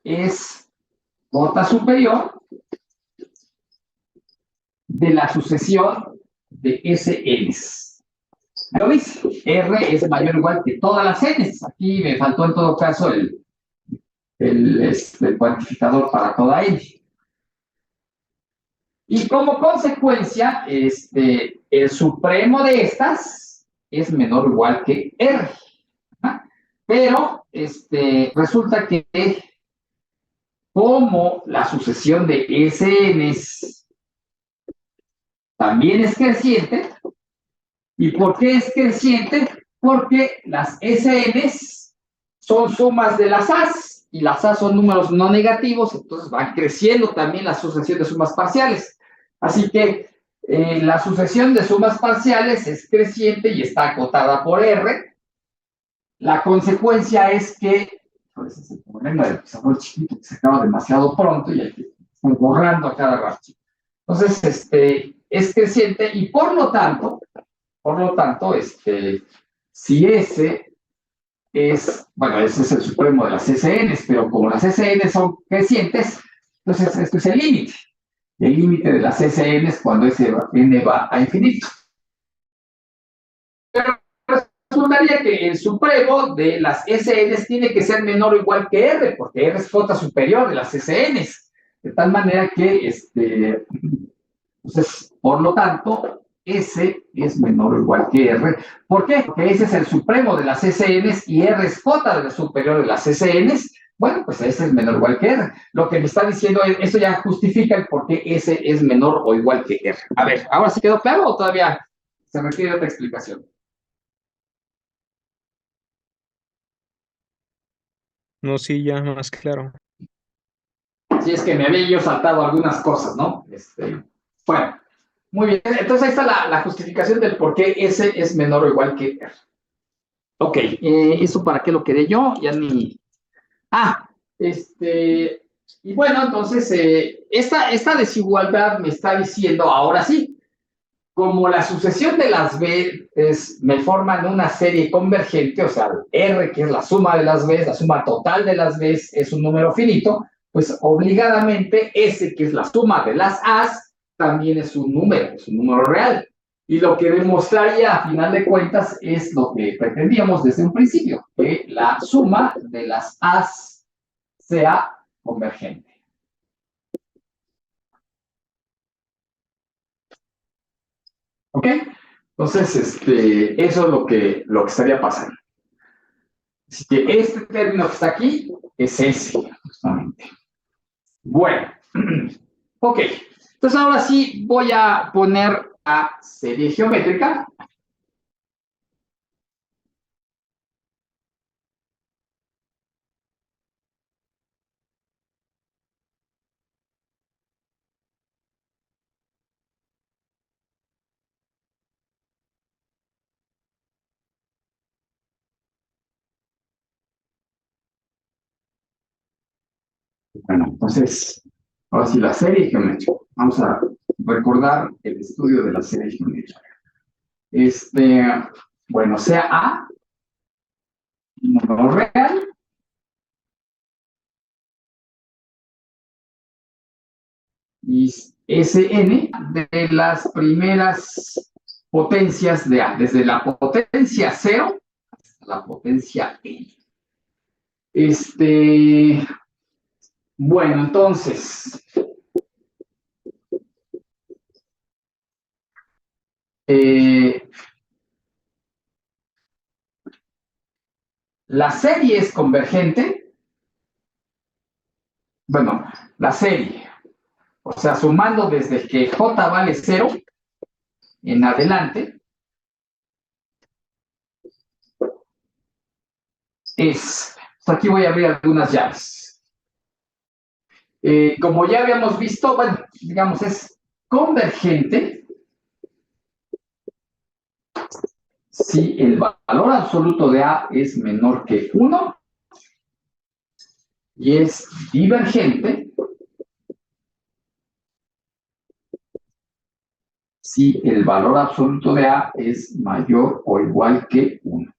es cota superior de la sucesión de SNs. Lo dice, R es mayor o igual que todas las Ns. Aquí me faltó en todo caso el cuantificador para toda N. Y como consecuencia, el supremo de estas es menor o igual que R. ¿Ah? Pero resulta que como la sucesión de SNs también es creciente. ¿Y por qué es creciente? Porque las SNs son sumas de las A's, y las A son números no negativos, entonces van creciendo también la sucesión de sumas parciales. Así que la sucesión de sumas parciales es creciente y está acotada por R. La consecuencia es que, pues es el problema del pizarrón chiquito, que se acaba demasiado pronto y hay que estar borrando a cada rato. Entonces, es creciente y por lo tanto, si S es, bueno, ese es el supremo de las SNs, pero como las SNs son crecientes, entonces este es el límite de las SNs cuando n va a infinito. Pero resultaría que el supremo de las SNs tiene que ser menor o igual que R, porque R es cuota superior de las SNs, de tal manera que, entonces, por lo tanto, S es menor o igual que R. ¿Por qué? Porque S es el supremo de las SNs y R es cota de la superior de las SNs. Bueno, pues S es menor o igual que R. Lo que me está diciendo es, eso ya justifica el por qué S es menor o igual que R. A ver, ¿ahora sí quedó claro o todavía se requiere otra explicación? No, sí, ya más claro. Si es que me había yo saltado algunas cosas, ¿no? Bueno, muy bien. Entonces ahí está la justificación del por qué S es menor o igual que R. Ok, ¿eso para qué lo quedé yo? Ya ni... Ah, y bueno, entonces, esta desigualdad me está diciendo, ahora sí, como la sucesión de las B me forman una serie convergente, o sea, R, que es la suma de las B, la suma total de las B es un número finito, pues obligadamente S, que es la suma de las A's, también es un número real. Y lo que demostraría a final de cuentas es lo que pretendíamos desde un principio, que la suma de las A's sea convergente. ¿Ok? Entonces, eso es lo que estaría pasando. Así que este término que está aquí es ese, justamente. Bueno, ok. Entonces ahora sí voy a poner a serie geométrica. Bueno, entonces, ahora sí, la serie geométrica. Vamos a recordar el estudio de la serie geométrica. Bueno, sea A, un número real, y Sn de las primeras potencias de A, desde la potencia 0 hasta la potencia n. Bueno, entonces, la serie es convergente. Bueno, la serie, o sea, sumando desde que J vale 0 en adelante, aquí voy a abrir algunas llaves. Como ya habíamos visto, bueno, digamos, es convergente si el valor absoluto de A es menor que 1 y es divergente si el valor absoluto de A es mayor o igual que 1.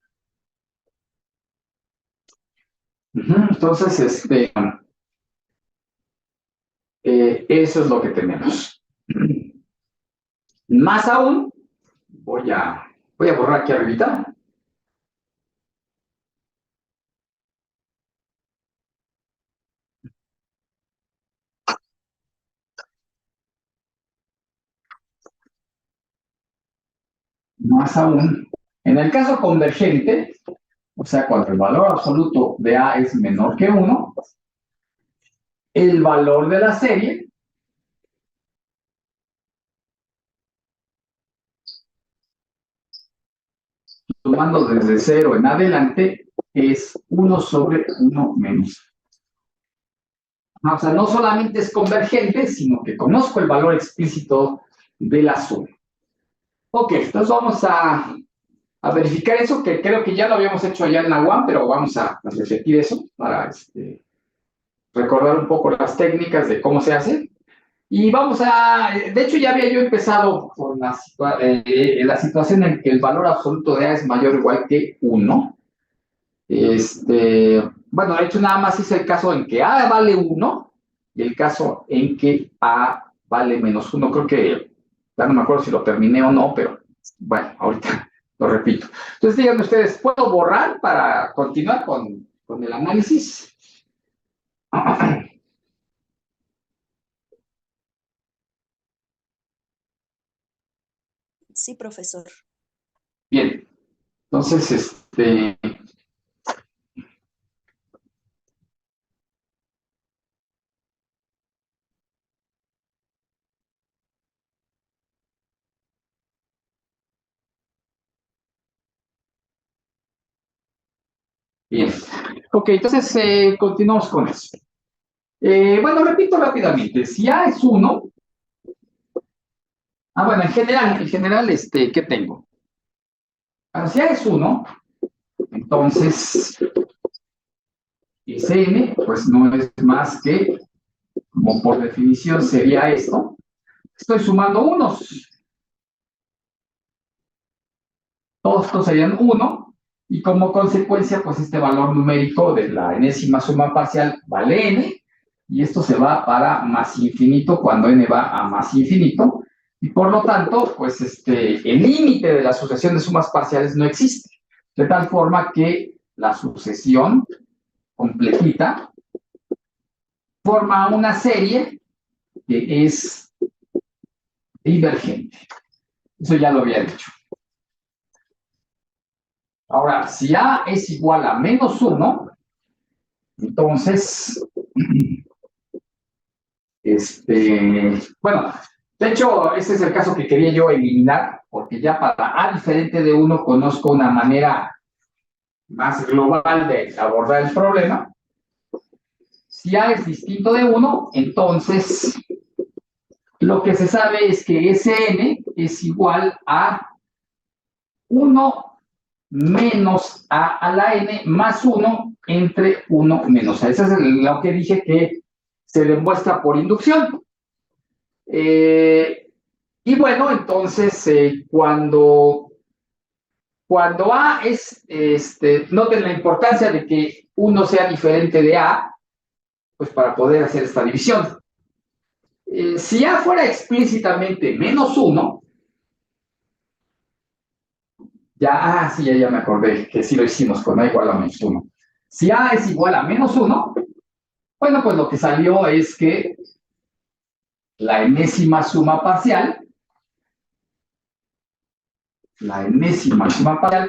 Entonces, eso es lo que tenemos. Más aún, voy a borrar aquí arribita. Más aún, en el caso convergente, o sea, cuando el valor absoluto de A es menor que 1, el valor de la serie sumando desde 0 en adelante, es 1 sobre 1 menos. O sea, no solamente es convergente, sino que conozco el valor explícito de la suma. Ok, entonces vamos a verificar eso, que creo que ya lo habíamos hecho allá en la UAM, pero vamos a repetir eso para recordar un poco las técnicas de cómo se hace. Y vamos de hecho ya había yo empezado con la situación en que el valor absoluto de A es mayor o igual que 1. Bueno, de hecho nada más hice el caso en que A vale 1 y el caso en que A vale menos 1. Creo que ya no me acuerdo si lo terminé o no, pero bueno, ahorita lo repito. Entonces díganme ustedes, ¿puedo borrar para continuar con el análisis? Sí, profesor. Bien, entonces, bien. Ok, entonces continuamos con eso. Bueno, repito rápidamente. Si A es 1, bueno, en general, ¿qué tengo? Bueno, si A es 1, entonces Sn, pues no es más que, como por definición sería esto, estoy sumando unos. Todos estos serían 1, y como consecuencia, pues este valor numérico de la enésima suma parcial vale n, y esto se va para más infinito cuando n va a más infinito, y por lo tanto, pues el límite de la sucesión de sumas parciales no existe, de tal forma que la sucesión completita forma una serie que es divergente. Eso ya lo había dicho. Ahora, si A es igual a menos 1, entonces, bueno, de hecho, ese es el caso que quería yo eliminar, porque ya para A diferente de 1 conozco una manera más global de abordar el problema. Si A es distinto de 1, entonces lo que se sabe es que Sn es igual a 1 menos A a la n más 1 entre 1 menos A. Eso es lo que dije que se demuestra por inducción. Y bueno, entonces cuando A es, noten la importancia de que 1 sea diferente de A, pues para poder hacer esta división. Si A fuera explícitamente menos 1, sí, ya me acordé que sí lo hicimos con A igual a menos 1. Si A es igual a menos 1, bueno, pues lo que salió es que la enésima suma parcial,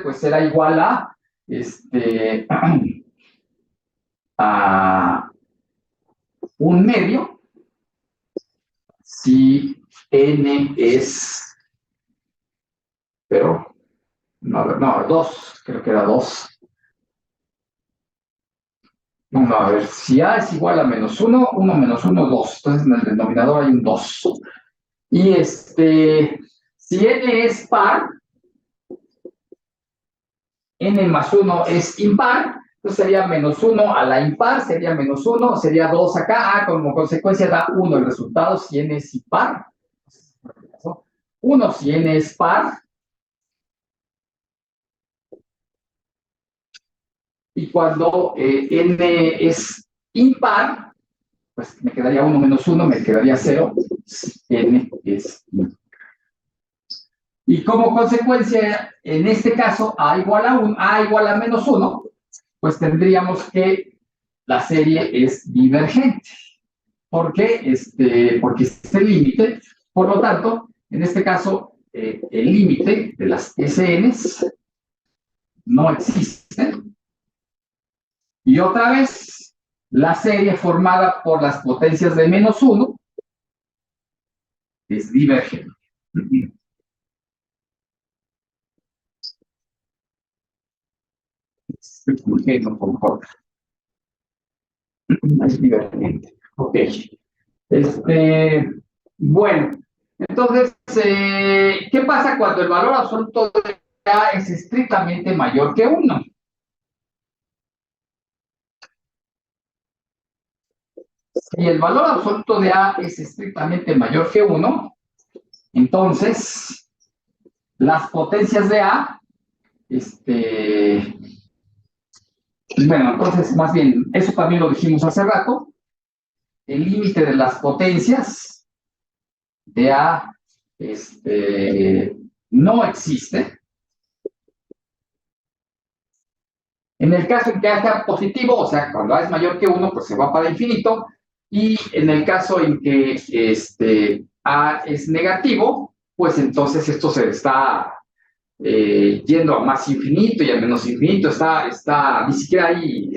pues era igual a, a 1/2 si n es, pero, no, 2, creo que era 2. No, a ver, si A es igual a menos 1, 1 menos 1, 2. Entonces en el denominador hay un 2. Y si n es par, n más 1 es impar, entonces sería menos 1 a la impar, sería menos 1, sería 2 acá, como consecuencia da 1 el resultado si n es impar. 1 si n es par. Y cuando n es impar, pues me quedaría 1 menos 1, me quedaría 0, si n es impar. Y como consecuencia, en este caso, A igual a 1, A igual a menos 1, pues tendríamos que la serie es divergente. ¿Por qué? Porque este límite, por lo tanto, en este caso, el límite de las SNs no existe. Y otra vez, la serie formada por las potencias de menos 1 es divergente. Fulgeno con J. Es divergente. Ok. Bueno, entonces, ¿qué pasa cuando el valor absoluto de A es estrictamente mayor que 1? Si el valor absoluto de A es estrictamente mayor que 1, entonces las potencias de A, bueno, entonces más bien, eso también lo dijimos hace rato, el límite de las potencias de A no existe. En el caso en que A sea positivo, o sea, cuando A es mayor que 1, pues se va para infinito. Y en el caso en que A es negativo, pues entonces esto se está yendo a más infinito y a menos infinito. Ni siquiera hay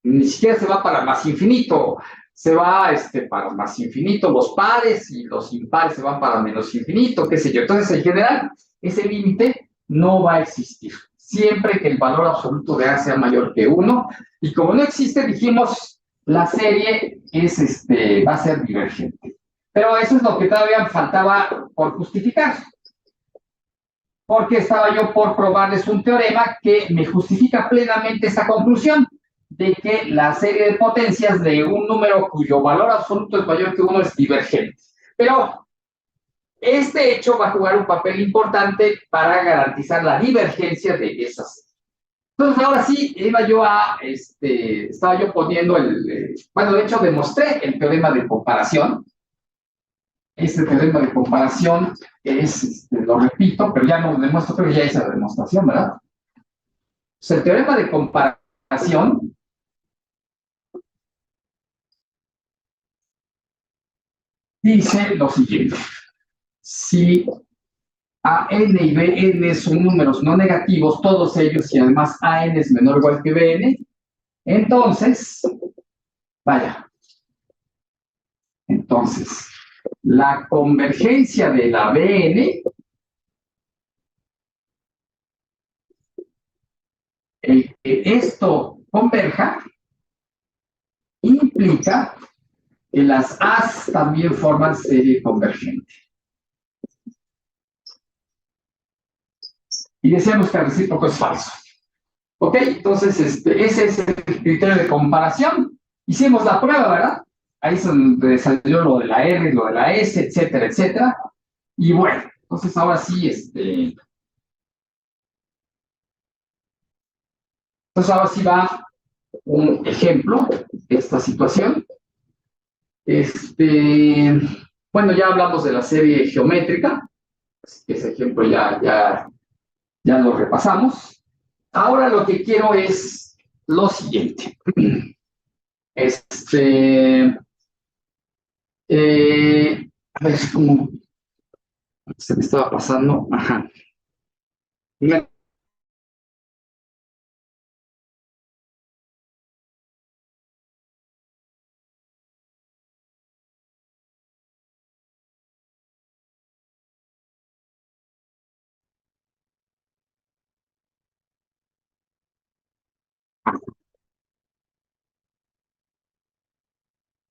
ni siquiera se va para más infinito. Se va para más infinito los pares y los impares se van para menos infinito, qué sé yo. Entonces, en general, ese límite no va a existir siempre que el valor absoluto de A sea mayor que 1. Y como no existe, dijimos, la serie va a ser divergente. Pero eso es lo que todavía faltaba por justificar. Porque estaba yo por probarles un teorema que me justifica plenamente esta conclusión de que la serie de potencias de un número cuyo valor absoluto es mayor que 1 es divergente. Pero este hecho va a jugar un papel importante para garantizar la divergencia de esas. Entonces, ahora sí, estaba yo poniendo bueno, de hecho, demostré el teorema de comparación. Este teorema de comparación lo repito, pero ya no lo demuestro, creo que ya hice la demostración, ¿verdad? Pues el teorema de comparación dice lo siguiente. Si AN y BN son números no negativos, todos ellos, y además AN es menor o igual que BN, entonces, la convergencia de la BN, el que esto converja, implica que las A's también forman serie convergente. Y decíamos que el recíproco es falso. ¿Ok? Entonces, ese es el criterio de comparación. Hicimos la prueba, ¿verdad? Ahí es donde salió lo de la R, lo de la S, etcétera, etcétera. Y bueno, entonces ahora sí, entonces ahora sí va un ejemplo de esta situación. Bueno, ya hablamos de la serie geométrica. Ese ejemplo ya lo repasamos. Ahora lo que quiero es lo siguiente. A ver cómo se me estaba pasando. Ajá.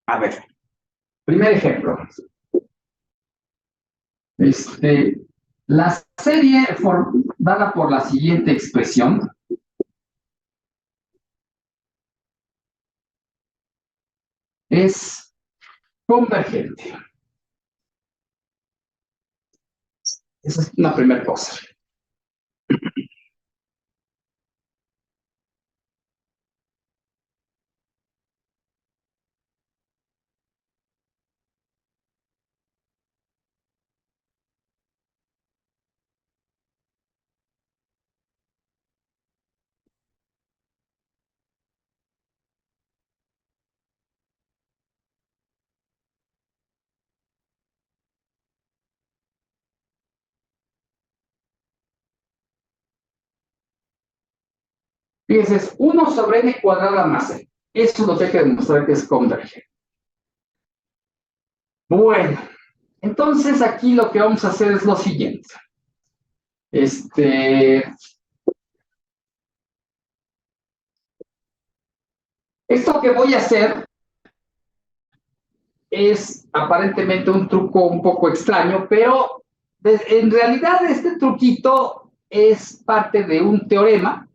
A ver, primer ejemplo. La serie dada por la siguiente expresión es convergente. Esa es una primera cosa. Fíjense, es 1 sobre n cuadrada más n. Eso es lo que hay que demostrar que es convergente. Bueno, entonces aquí lo que vamos a hacer es lo siguiente. Esto que voy a hacer es aparentemente un truco un poco extraño, pero en realidad este truquito es parte de un teorema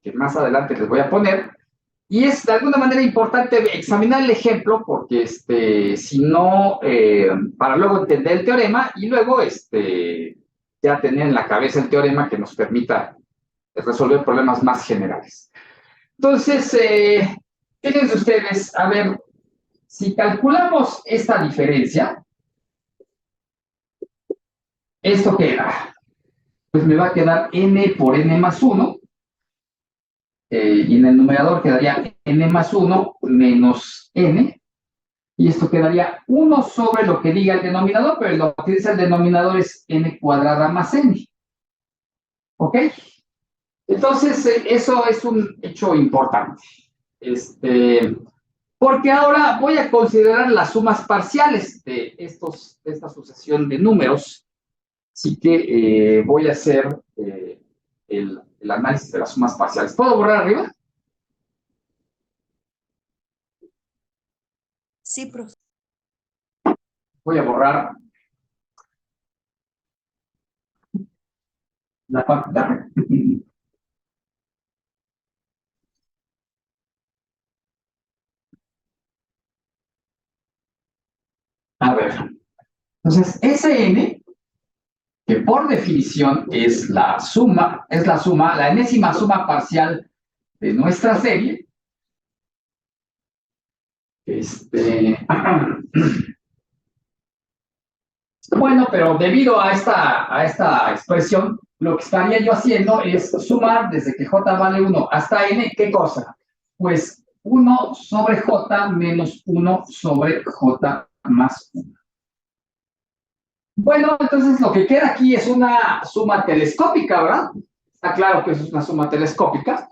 que más adelante les voy a poner, y es de alguna manera importante examinar el ejemplo porque si no, para luego entender el teorema y luego ya tener en la cabeza el teorema que nos permita resolver problemas más generales. Entonces, fíjense ustedes, a ver, si calculamos esta diferencia, ¿esto queda? Pues me va a quedar n por n más 1, y en el numerador quedaría n más 1 menos n, y esto quedaría 1 sobre lo que diga el denominador, pero lo que dice el denominador es n cuadrada más n. ¿Ok? Entonces, eso es un hecho importante. Porque ahora voy a considerar las sumas parciales de esta sucesión de números. Así que voy a hacer el análisis de las sumas parciales. ¿Puedo borrar arriba? Sí, profe. Voy a borrar la parte de arriba. A ver. Entonces, Sn, que por definición es la enésima suma parcial de nuestra serie. Bueno, pero debido a esta expresión, lo que estaría yo haciendo es sumar desde que j vale 1 hasta n, ¿qué cosa? Pues 1 sobre j menos 1 sobre j más 1. Bueno, entonces lo que queda aquí es una suma telescópica, ¿verdad? Está claro que es una suma telescópica.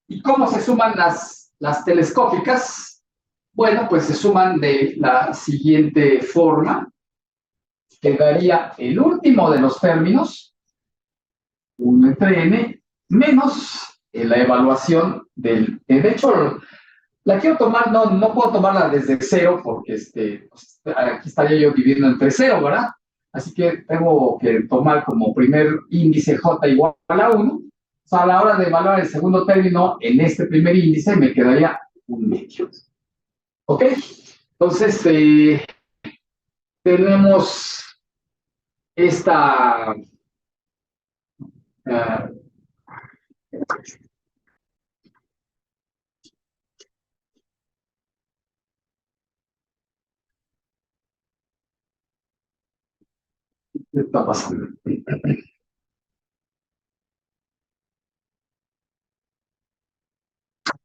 ¿Y cómo se suman las telescópicas? Bueno, pues se suman de la siguiente forma. Quedaría el último de los términos, 1 entre n, menos la evaluación del... De hecho, la quiero tomar, no puedo tomarla desde 0 porque aquí estaría yo dividiendo entre 0, ¿verdad? Así que tengo que tomar como primer índice j igual a 1. O sea, a la hora de evaluar el segundo término en este primer índice me quedaría un medio. ¿Ok? Entonces, tenemos esta... ¿qué está pasando?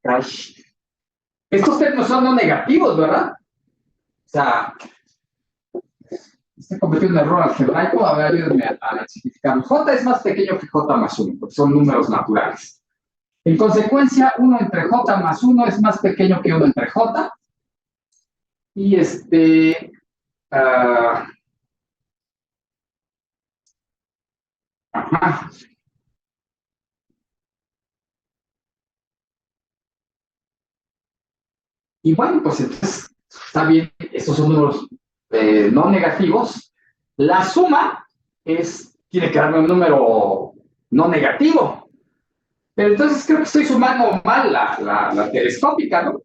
Ay. Estos términos son no negativos, ¿verdad? O sea, estoy cometiendo un error algebraico. A ver, ayúdenme a simplificarlo. J es más pequeño que J más 1, porque son números naturales. En consecuencia, 1 entre J más 1 es más pequeño que 1 entre J. Y ajá. Y bueno, pues entonces, está bien, estos son números no negativos. La suma tiene que darme un número no negativo. Pero entonces creo que estoy sumando mal la telescópica, ¿no?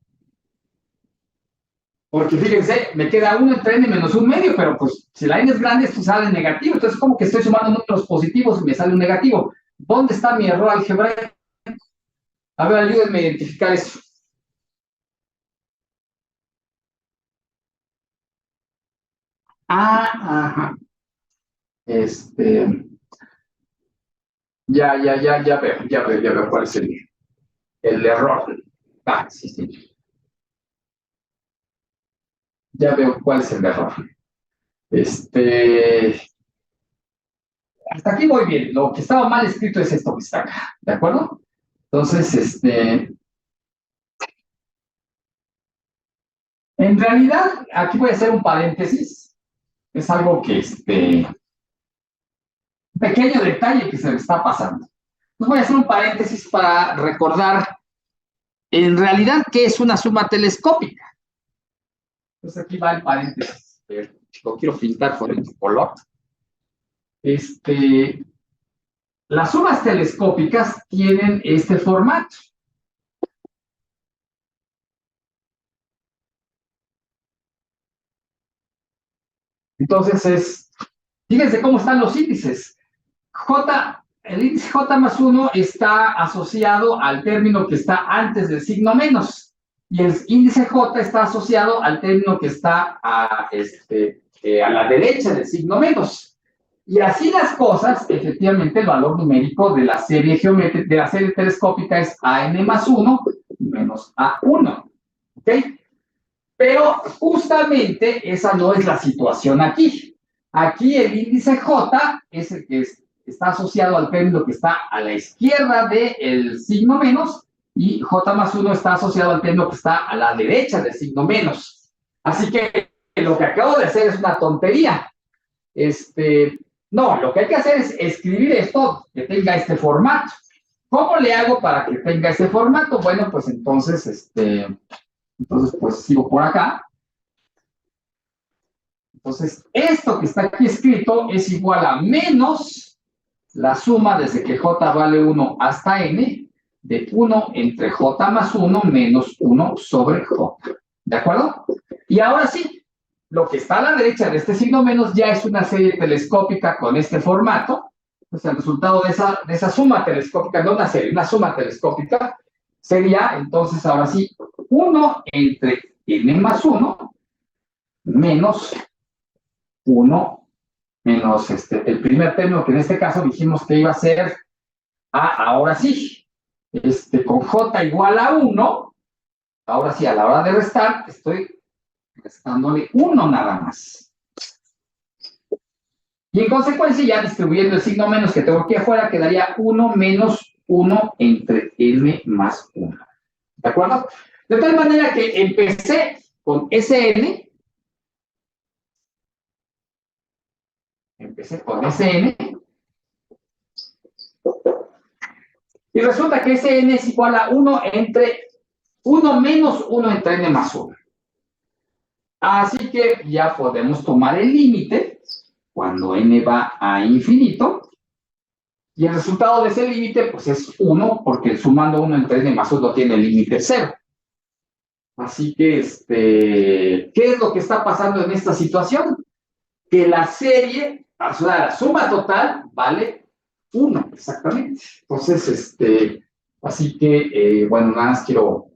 Porque fíjense, me queda 1 entre n menos un medio, pero pues si la n es grande, esto sale negativo. Entonces, como que estoy sumando números positivos y me sale un negativo. ¿Dónde está mi error algebraico? A ver, ayúdenme a identificar eso. Ajá. Ya veo cuál es el error. Sí. Ya veo cuál es el error. Hasta aquí voy bien. Lo que estaba mal escrito es esto que está acá, ¿de acuerdo? Entonces, en realidad, aquí voy a hacer un paréntesis. Es algo que, un pequeño detalle que se me está pasando. Entonces voy a hacer un paréntesis para recordar en realidad, ¿qué es una suma telescópica? Entonces aquí va el paréntesis. Lo quiero pintar con el color. Las sumas telescópicas tienen este formato. Entonces fíjense cómo están los índices. El índice J más 1 está asociado al término que está antes del signo menos. Y el índice J está asociado al término que está a la derecha del signo menos. Y así las cosas, efectivamente, el valor numérico de la serie geométrica, de la serie telescópica es AN más 1 menos A1. ¿Ok? Pero justamente esa no es la situación aquí. Aquí el índice J es el que está asociado al término que está a la izquierda del signo menos y J más 1 está asociado al término que está a la derecha del signo menos. Así que lo que acabo de hacer es una tontería. No, lo que hay que hacer es escribir esto que tenga este formato. ¿Cómo le hago para que tenga este formato? Bueno, pues entonces, pues sigo por acá. Entonces, esto que está aquí escrito es igual a menos la suma desde que j vale 1 hasta n de 1 entre j más 1 menos 1 sobre j. ¿De acuerdo? Y ahora sí, lo que está a la derecha de este signo menos ya es una serie telescópica con este formato. O sea, el resultado de esa suma telescópica, no una serie, una suma telescópica, sería entonces ahora sí 1 entre n más 1 menos 1 menos el primer término que en este caso dijimos que iba a ser ahora sí, con j igual a 1, ahora sí, a la hora de restar, estoy restándole 1 nada más. Y en consecuencia, ya distribuyendo el signo menos que tengo aquí afuera, quedaría 1 menos 1 entre n más 1. ¿De acuerdo? De tal manera que empecé con Sn. Y resulta que Sn es igual a 1 menos 1 entre n más 1. Así que ya podemos tomar el límite cuando n va a infinito. Y el resultado de ese límite, pues es 1, porque sumando 1 entre n más 1 tiene el límite 0. Así que, ¿qué es lo que está pasando en esta situación? Que la serie, o sea, la suma total vale 1, exactamente. Entonces, así que, bueno, nada más quiero,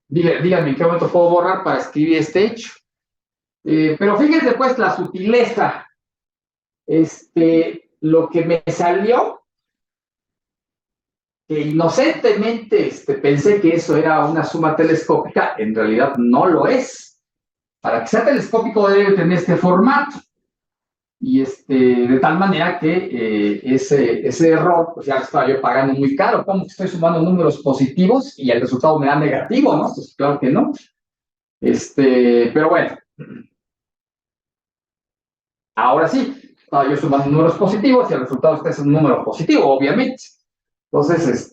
díganme en qué momento puedo borrar para escribir este hecho. Pero fíjense, pues, la sutileza. Lo que me salió, que inocentemente pensé que eso era una suma telescópica, en realidad no lo es. Para que sea telescópico debe tener este formato. Y de tal manera que ese error, pues ya lo estaba yo pagando muy caro. ¿Cómo que estoy sumando números positivos y el resultado me da negativo, no? Pues claro que no. Pero bueno. Ahora sí, estaba yo sumando números positivos y el resultado es un número positivo, obviamente. Entonces,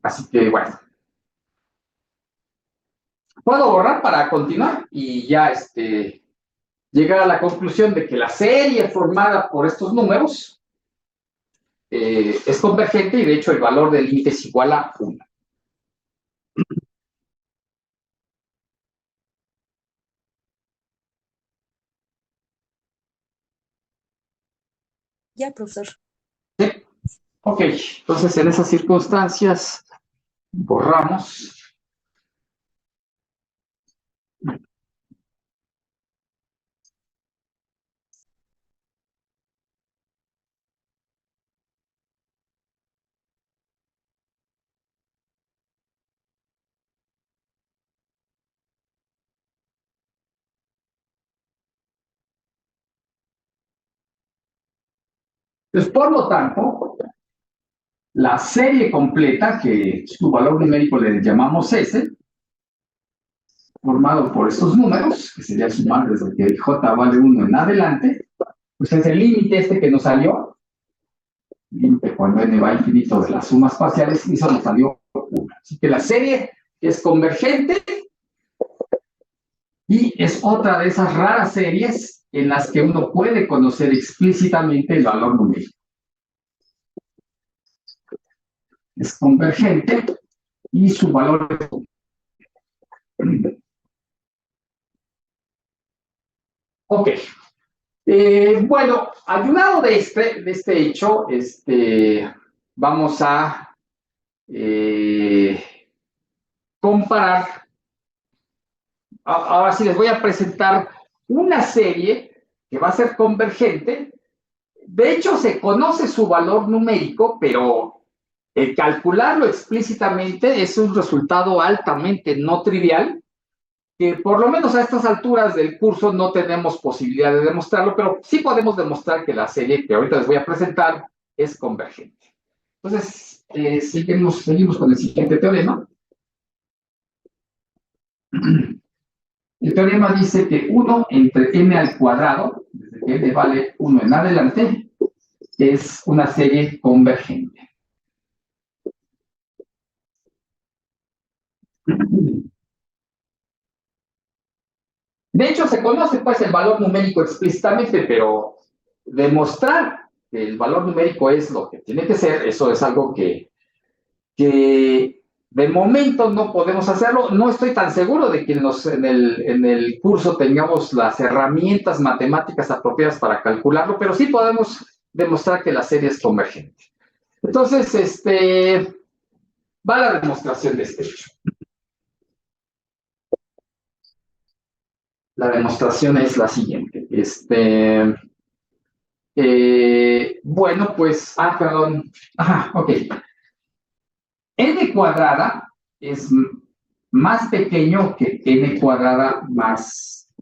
así que bueno. Puedo borrar para continuar y ya, llegar a la conclusión de que la serie formada por estos números es convergente y de hecho el valor del límite es igual a 1. Ya, profesor. ¿Sí? Ok, entonces en esas circunstancias borramos. Entonces, por lo tanto, la serie completa, que su valor numérico le llamamos S, formado por estos números, que sería sumar desde que J vale 1 en adelante, pues es el límite que nos salió, límite cuando n va a infinito de las sumas parciales, y eso nos salió 1. Así que la serie es convergente y es otra de esas raras series en las que uno puede conocer explícitamente el valor numérico. Es convergente y su valor es 1. Ok. Bueno, ayudado de este hecho, vamos a comparar. Ahora sí les voy a presentar una serie que va a ser convergente. De hecho, se conoce su valor numérico, pero calcularlo explícitamente es un resultado altamente no trivial, que por lo menos a estas alturas del curso no tenemos posibilidad de demostrarlo, pero sí podemos demostrar que la serie que ahorita les voy a presentar es convergente. Entonces, seguimos con el siguiente teorema. El teorema dice que 1 entre n al cuadrado, desde que n vale 1 en adelante, es una serie convergente. De hecho, se conoce pues el valor numérico explícitamente, pero demostrar que el valor numérico es lo que tiene que ser, eso es algo que de momento no podemos hacerlo. No estoy tan seguro de que en el curso tengamos las herramientas matemáticas apropiadas para calcularlo, pero sí podemos demostrar que la serie es convergente. Entonces, va la demostración de este hecho. La demostración es la siguiente. Bueno, pues, perdón. Ok. N cuadrada es más pequeño que n cuadrada más,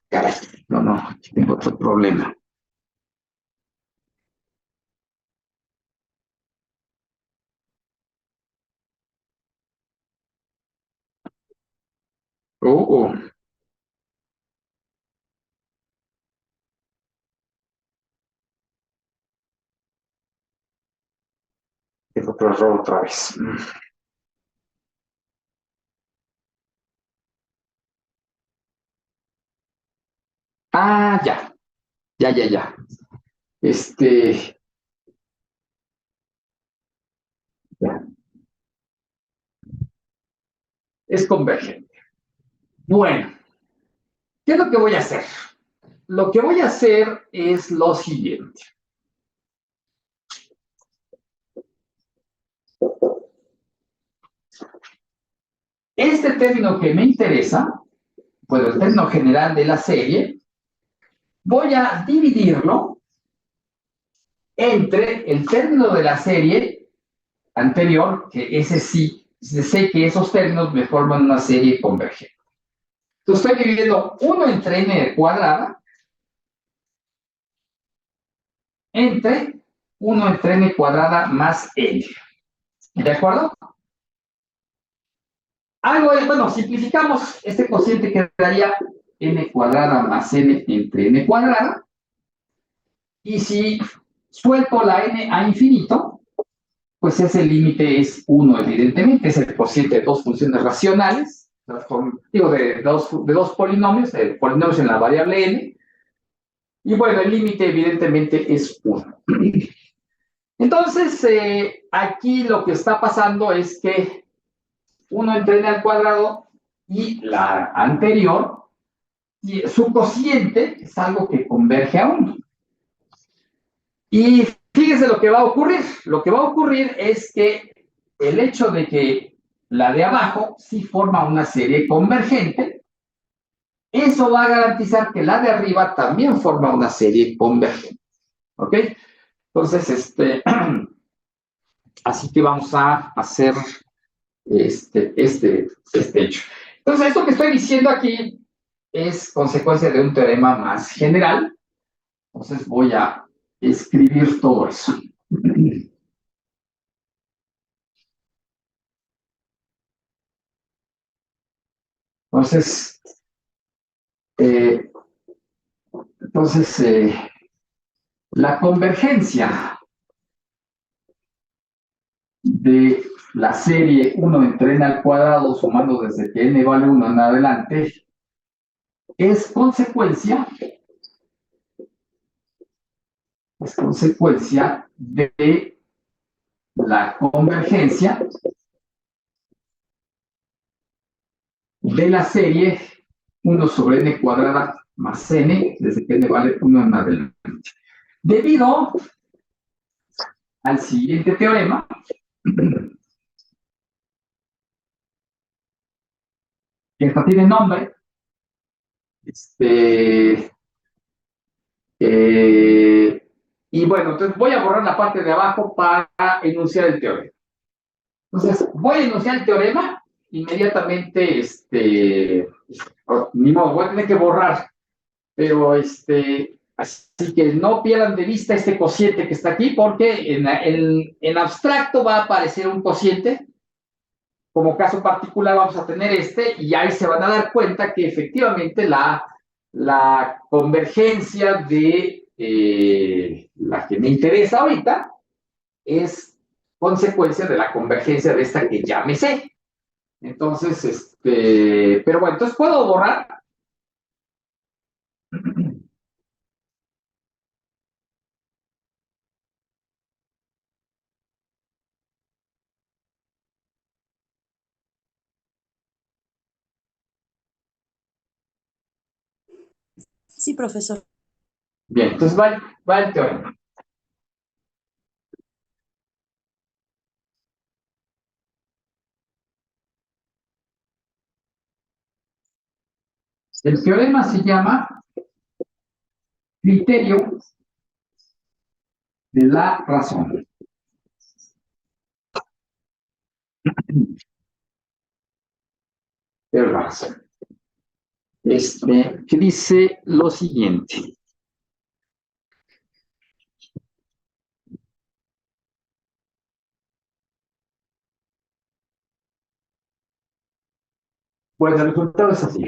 caray, no, aquí tengo otro problema. Oh. Tengo otro error otra vez. Ya. Ya. Ya. Es convergente. Bueno, ¿qué es lo que voy a hacer? Lo que voy a hacer es lo siguiente. Este término que me interesa, bueno, el término general de la serie, voy a dividirlo entre el término de la serie anterior, que ese sí, sé que esos términos me forman una serie convergente. Entonces estoy dividiendo 1 entre n cuadrada entre 1 entre n cuadrada más n. ¿De acuerdo? Bueno, simplificamos, este cociente quedaría n cuadrada más n entre n cuadrada. Y si suelto la n a infinito, pues ese límite es 1, evidentemente, es el cociente de dos funciones racionales, digo, de dos polinomios en la variable n, y bueno, el límite evidentemente es 1. Entonces, aquí lo que está pasando es que 1 entre n al cuadrado y la anterior, y su cociente es algo que converge a 1. Y fíjense lo que va a ocurrir. Lo que va a ocurrir es que el hecho de que la de abajo sí forma una serie convergente, eso va a garantizar que la de arriba también forma una serie convergente. ¿Ok? Entonces, así que vamos a hacer este hecho. Entonces, esto que estoy diciendo aquí es consecuencia de un teorema más general. Entonces, voy a escribir todo eso. Entonces, la convergencia de la serie 1 entre n al cuadrado, sumando desde que n vale 1 en adelante, es consecuencia de la convergencia de la serie 1 sobre n cuadrada más n, desde que n vale 1 en adelante. Debido al siguiente teorema, que esta tiene nombre, y bueno, entonces voy a borrar la parte de abajo para enunciar el teorema. Entonces, voy a enunciar el teorema, inmediatamente, ni modo, voy a tener que borrar, pero así que no pierdan de vista este cociente que está aquí, porque en abstracto va a aparecer un cociente. Como caso particular vamos a tener y ahí se van a dar cuenta que efectivamente la convergencia de la que me interesa ahorita es consecuencia de la convergencia de esta que ya me sé. Entonces, pero bueno, entonces puedo borrar. Sí, profesor. Bien, entonces va el teorema. El teorema se llama criterio de la razón. De la razón. Que dice lo siguiente. Pues el resultado es así.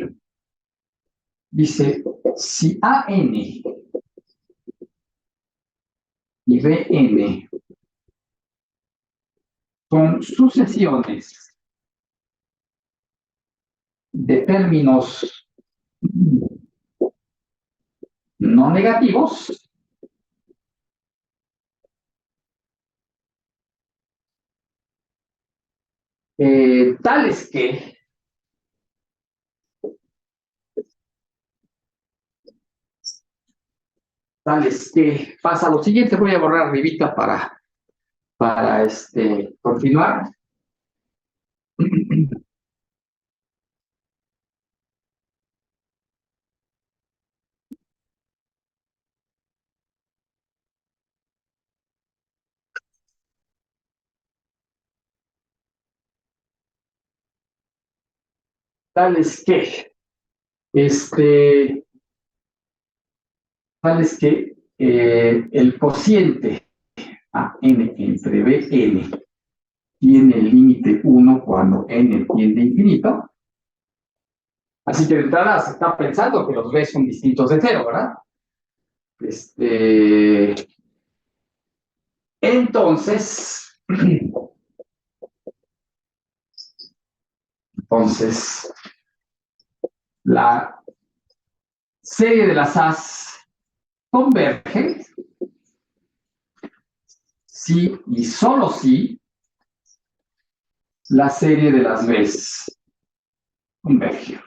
Dice, si AN y BN son sucesiones de términos no negativos, tales que pasa lo siguiente, voy a borrar arribita para continuar. Tales que el cociente a n entre bn tiene el límite 1 cuando n tiende a infinito. Así que de entrada se está pensando que los b son distintos de 0, ¿verdad? Entonces, la serie de las A's converge si y solo si la serie de las B's converge.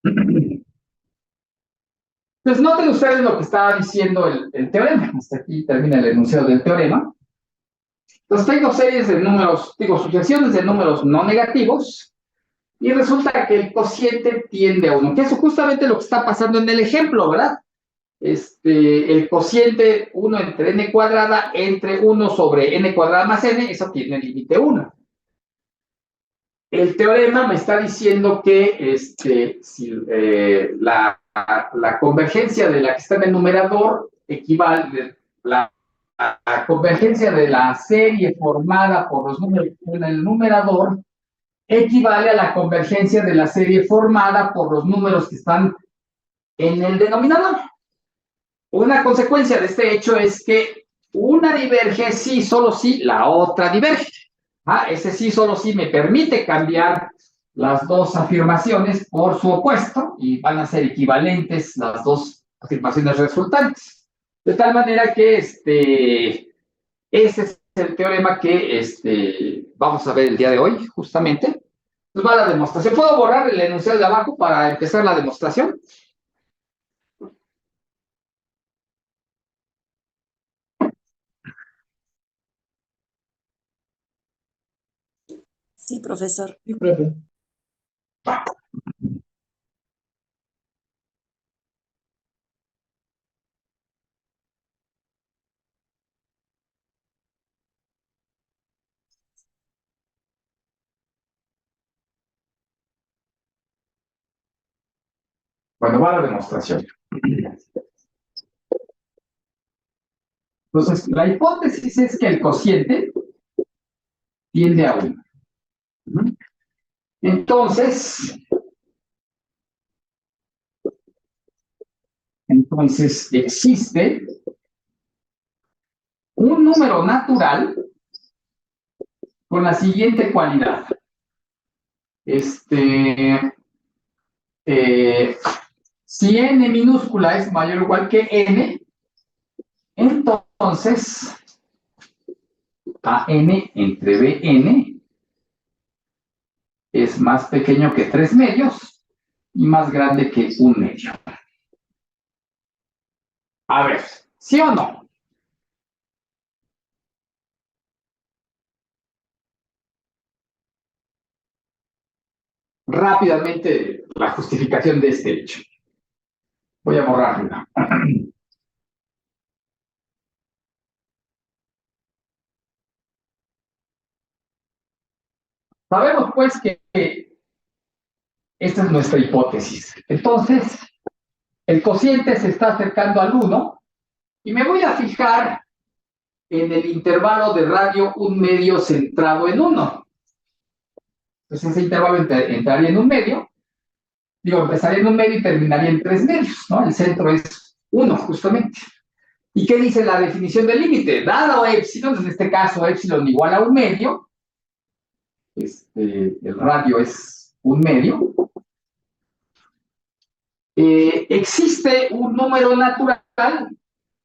Entonces, noten ustedes lo que estaba diciendo el teorema. Hasta aquí termina el enunciado del teorema. Entonces, tengo series de números, sucesiones de números no negativos, y resulta que el cociente tiende a 1, que es justamente lo que está pasando en el ejemplo, ¿verdad? El cociente 1 entre n cuadrada entre 1 sobre n cuadrada más n, eso tiene el límite 1. El teorema me está diciendo que si, la convergencia de la que está en el numerador equivale, la convergencia de la serie formada por los números en el numerador equivale a la convergencia de la serie formada por los números que están en el denominador. Una consecuencia de este hecho es que una diverge sí, solo sí, la otra diverge. Ese sí, solo sí me permite cambiar las dos afirmaciones por su opuesto y van a ser equivalentes las dos afirmaciones resultantes. De tal manera que ese es el teorema que vamos a ver el día de hoy, justamente. Pues va la demostración. ¿Puedo borrar el enunciado de abajo para empezar la demostración? Sí, profesor. Sí, profe. Bueno, va la demostración. Entonces, la hipótesis es que el cociente tiende a 1. Entonces, existe un número natural con la siguiente cualidad. Si n minúscula es mayor o igual que n, entonces a n entre bn es más pequeño que 3 medios y más grande que 1 medio. A ver, ¿sí o no? Rápidamente la justificación de este hecho. Voy a borrarla. Sabemos pues que esta es nuestra hipótesis. Entonces, el cociente se está acercando al 1 y me voy a fijar en el intervalo de radio 1 medio centrado en 1. Entonces ese intervalo entraría en 1 medio, empezaría en 1 medio y terminaría en 3 medios, ¿no? El centro es 1, justamente. ¿Y qué dice la definición del límite? Dado épsilon, en este caso épsilon igual a 1 medio, el radio es 1 medio, existe un número natural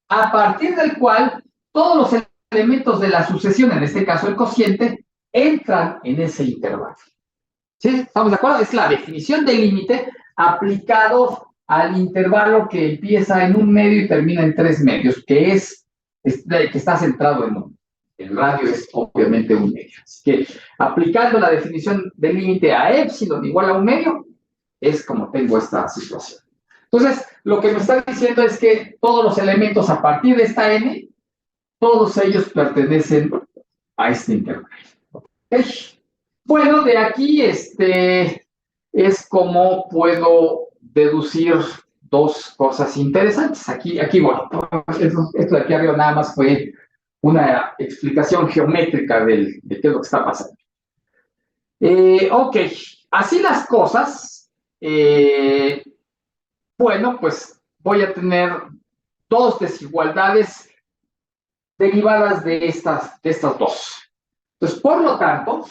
a partir del cual todos los elementos de la sucesión, en este caso el cociente, entran en ese intervalo. ¿Sí? ¿Estamos de acuerdo? Es la definición del límite aplicado al intervalo que empieza en 1 medio y termina en 3 medios, que está centrado en 1. El radio es obviamente 1 medio. Así que aplicando la definición del límite a épsilon igual a 1 medio, es como tengo esta situación. Entonces, lo que me está diciendo es que todos los elementos a partir de esta n, todos ellos pertenecen a este intervalo. ¿Okay? Bueno, de aquí es como puedo deducir dos cosas interesantes. Aquí bueno, esto de aquí arriba nada más fue una explicación geométrica de qué es lo que está pasando. Ok, así las cosas, bueno, pues voy a tener dos desigualdades derivadas de estas dos. Entonces, por lo tanto,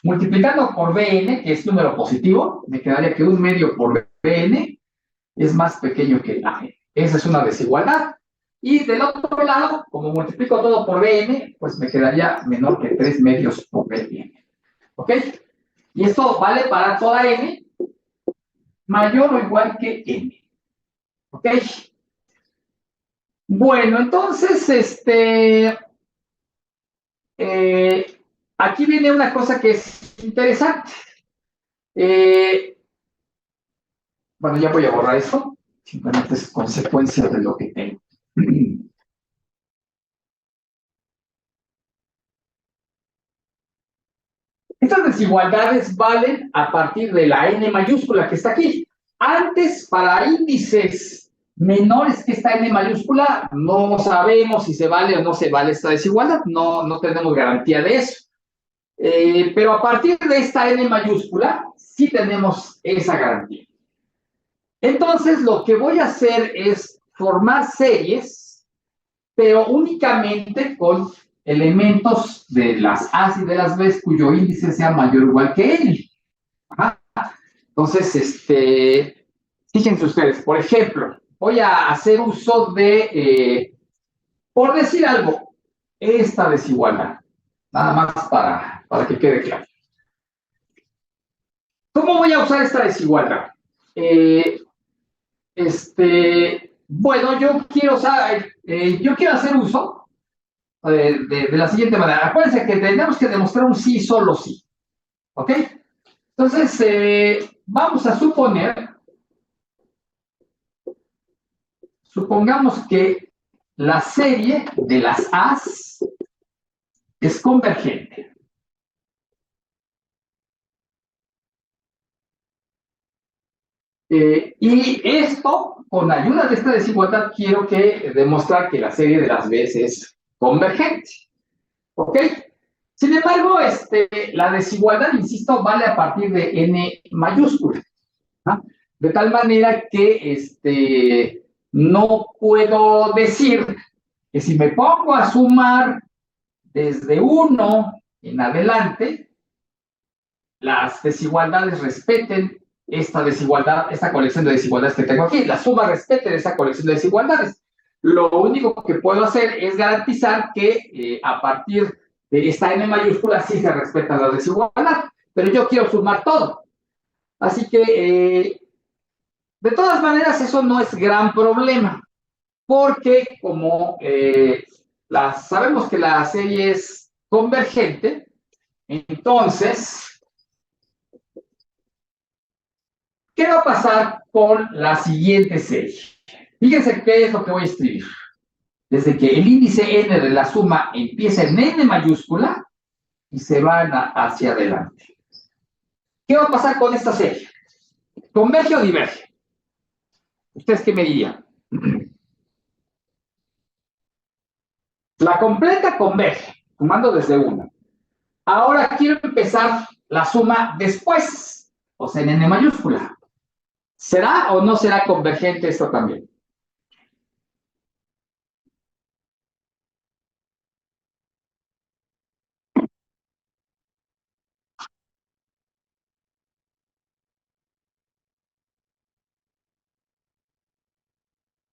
multiplicando por Bn, que es número positivo, me quedaría que 1 medio por Bn es más pequeño que An. Esa es una desigualdad. Y del otro lado, como multiplico todo por Bn, pues me quedaría menor que 3 medios por Bn. ¿Ok? Y esto vale para toda n mayor o igual que n. ¿Ok? Bueno, entonces, aquí viene una cosa que es interesante. Bueno, ya voy a borrar esto. Simplemente es consecuencia de lo que tengo. Estas desigualdades valen a partir de la n mayúscula que está aquí. Antes, para índices menores que esta n mayúscula, no sabemos si se vale o no se vale esta desigualdad. No tenemos garantía de eso. Pero a partir de esta n mayúscula, sí tenemos esa garantía. Entonces, lo que voy a hacer es formar series pero únicamente con elementos de las A's y de las B's cuyo índice sea mayor o igual que N. Ajá. Entonces, fíjense ustedes, por ejemplo, voy a hacer uso de, por decir algo, esta desigualdad, nada más para que quede claro. ¿Cómo voy a usar esta desigualdad? Bueno, yo quiero hacer uso de la siguiente manera. Acuérdense que tenemos que demostrar un sí, solo sí. ¿Ok? Entonces, vamos a supongamos que la serie de las A's es convergente. Y esto, con ayuda de esta desigualdad, quiero demostrar que la serie de las B's es convergente. ¿Ok? Sin embargo, la desigualdad, insisto, vale a partir de n mayúscula. ¿Ah? De tal manera que no puedo decir que si me pongo a sumar desde 1 en adelante, las desigualdades respeten esta desigualdad, esta colección de desigualdades que tengo aquí. La suma respete esa colección de desigualdades. Lo único que puedo hacer es garantizar que a partir de esta n mayúscula sí se respeta la desigualdad, pero yo quiero sumar todo. Así que, de todas maneras, eso no es gran problema, porque como sabemos que la serie es convergente, entonces, ¿qué va a pasar con la siguiente serie? Fíjense qué es lo que voy a escribir. Desde que el índice n de la suma empieza en n mayúscula y se van hacia adelante. ¿Qué va a pasar con esta serie? ¿Converge o diverge? ¿Ustedes qué me dirían? La completa converge, sumando desde 1. Ahora quiero empezar la suma después, o sea, en n mayúscula. ¿Será o no será convergente esto también?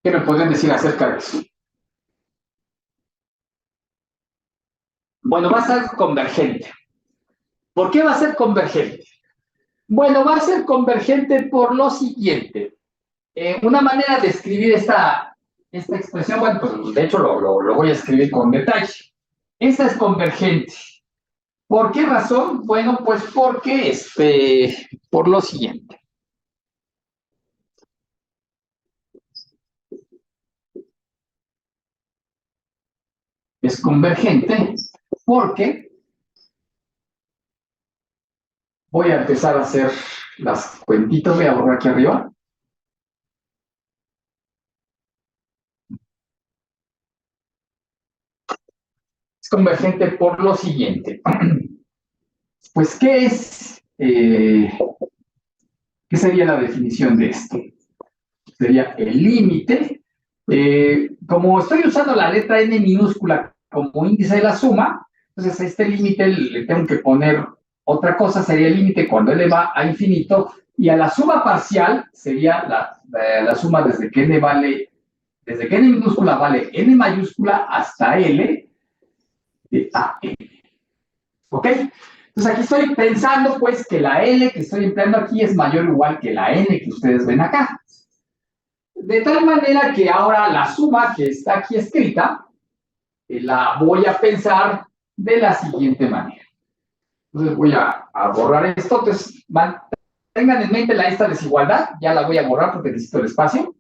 ¿Qué me podrían decir acerca de eso? Bueno, va a ser convergente. ¿Por qué va a ser convergente? Bueno, va a ser convergente por lo siguiente. Una manera de escribir esta expresión, bueno, pues de hecho lo voy a escribir con detalle. Esta es convergente. ¿Por qué razón? Bueno, pues porque por lo siguiente. Es convergente porque voy a empezar a hacer las cuentitas, voy a borrar aquí arriba. Es convergente por lo siguiente. Pues, ¿qué sería la definición de esto? Sería el límite. Como estoy usando la letra n minúscula como índice de la suma, entonces a este límite le tengo que poner otra cosa, sería el límite cuando l va a infinito, y a la suma parcial sería la suma desde que n minúscula vale n mayúscula hasta l de a n. ¿Ok? Entonces aquí estoy pensando pues que la l que estoy empleando aquí es mayor o igual que la n que ustedes ven acá. De tal manera que ahora la suma que está aquí escrita, la voy a pensar de la siguiente manera. Entonces voy a borrar esto. Entonces tengan en mente esta desigualdad. Ya la voy a borrar porque necesito el espacio.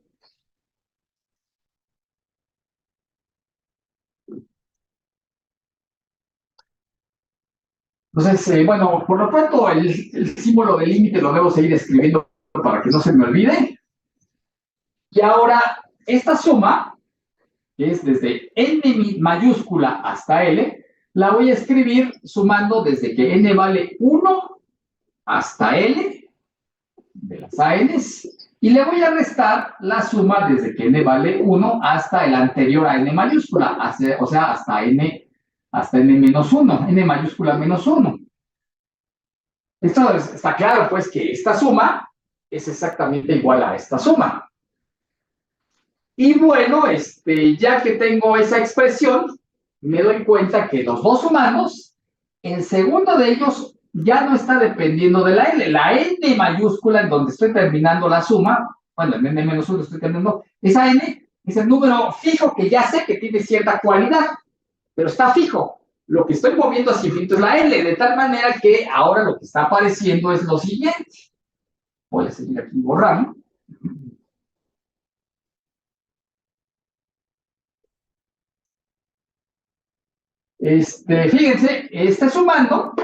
Entonces, bueno, por lo pronto el símbolo de límite lo debo seguir escribiendo para que no se me olvide. Y ahora, esta suma, que es desde n mayúscula hasta l, la voy a escribir sumando desde que n vale 1 hasta l, de las ANs, Y le voy a restar la suma desde que n vale 1 hasta el anterior a n mayúscula, o sea, hasta n menos 1, n mayúscula menos 1. Esto está claro, pues, que esta suma es exactamente igual a esta suma. Y bueno, ya que tengo esa expresión, me doy cuenta que los dos sumados, el segundo de ellos ya no está dependiendo de la L. La N mayúscula en donde estoy terminando la suma, bueno, en N menos 1 estoy terminando, esa N es el número fijo que ya sé que tiene cierta cualidad, pero está fijo. Lo que estoy moviendo hacia infinito es la L, de tal manera que ahora lo que está apareciendo es lo siguiente. Voy a seguir aquí borrando. Fíjense, está sumando.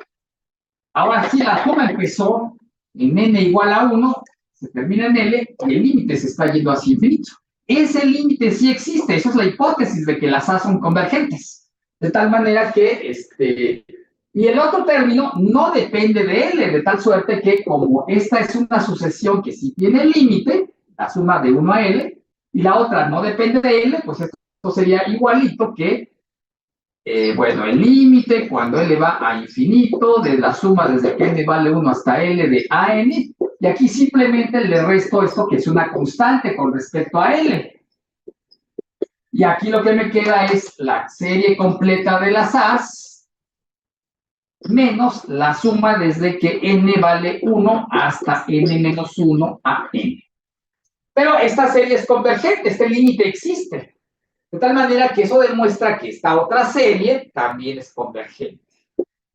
Ahora sí, la suma empezó en n igual a 1, se termina en L, y el límite se está yendo hacia infinito. Ese límite sí existe, eso es la hipótesis de que las A son convergentes. De tal manera que, y el otro término no depende de L, de tal suerte que como esta es una sucesión que sí tiene límite, la suma de 1 a L, y la otra no depende de L, pues esto sería igualito que bueno, el límite cuando L va a infinito, de la suma desde que N vale 1 hasta L de AN, y aquí simplemente le resto esto que es una constante con respecto a L. Y aquí lo que me queda es la serie completa de las A's, menos la suma desde que N vale 1 hasta N menos 1 a N. Pero esta serie es convergente, este límite existe. De tal manera que eso demuestra que esta otra serie también es convergente.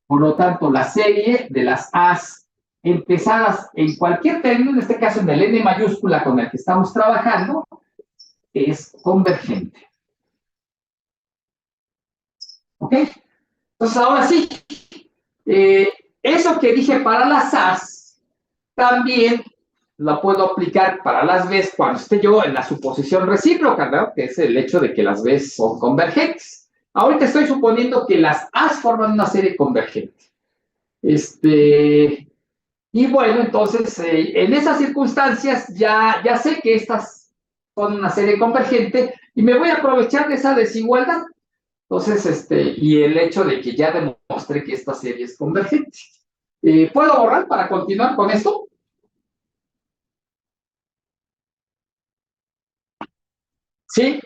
Por lo tanto, la serie de las A's empezadas en cualquier término, en este caso en el N mayúscula con el que estamos trabajando, es convergente. ¿Ok? Entonces, ahora sí, eso que dije para las A's, también la puedo aplicar para las B's cuando esté yo en la suposición recíproca, ¿no? Que es el hecho de que las B's son convergentes. Ahorita estoy suponiendo que las A's forman una serie convergente. Y bueno, entonces, en esas circunstancias ya sé que estas son una serie convergente y me voy a aprovechar de esa desigualdad. Entonces, y el hecho de que ya demostré que esta serie es convergente. ¿Puedo borrar para continuar con esto? Sí.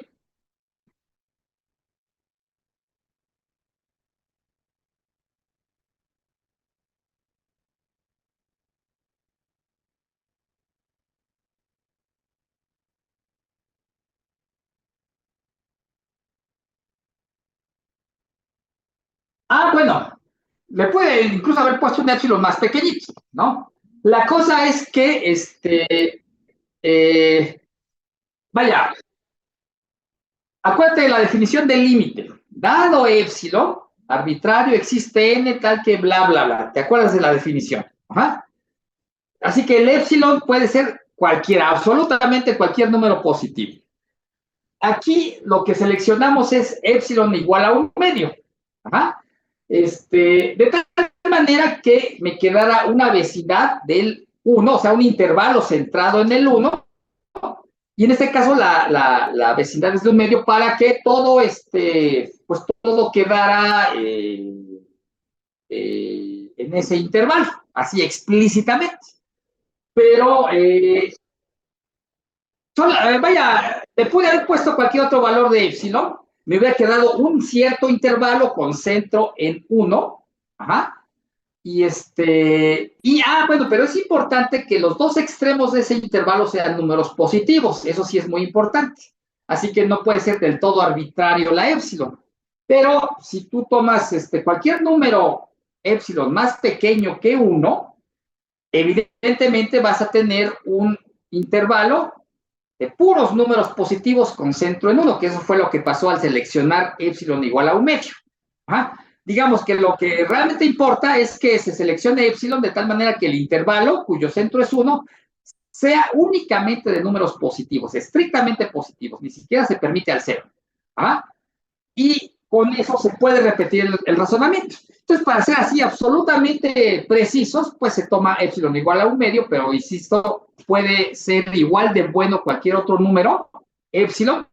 Ah, bueno, le puede incluso haber puesto un épsilon más pequeñito, ¿no? La cosa es que, vaya, acuérdate de la definición del límite. Dado épsilon, arbitrario, existe n tal que bla, bla, bla. ¿Te acuerdas de la definición? Ajá. Así que el épsilon puede ser cualquiera, absolutamente cualquier número positivo. Aquí lo que seleccionamos es épsilon igual a 1/2. Ajá. De tal manera que me quedara una vecindad del 1, o sea, un intervalo centrado en el 1, y en este caso la vecindad es de 1/2 para que todo, pues todo quedara en ese intervalo, así explícitamente. Pero, vaya, le pude haber puesto cualquier otro valor de épsilon, me hubiera quedado un cierto intervalo con centro en 1, ajá, bueno, pero es importante que los dos extremos de ese intervalo sean números positivos, eso sí es muy importante, así que no puede ser del todo arbitrario la épsilon, pero si tú tomas cualquier número épsilon más pequeño que 1, evidentemente vas a tener un intervalo de puros números positivos con centro en 1, que eso fue lo que pasó al seleccionar épsilon igual a 1/2. Ajá. Digamos que lo que realmente importa es que se seleccione épsilon de tal manera que el intervalo, cuyo centro es 1, sea únicamente de números positivos, estrictamente positivos, ni siquiera se permite al 0. ¿Ah? Y con eso se puede repetir el razonamiento. Entonces, para ser así absolutamente precisos, pues se toma epsilon igual a 1/2, pero insisto, puede ser igual de bueno cualquier otro número, epsilon,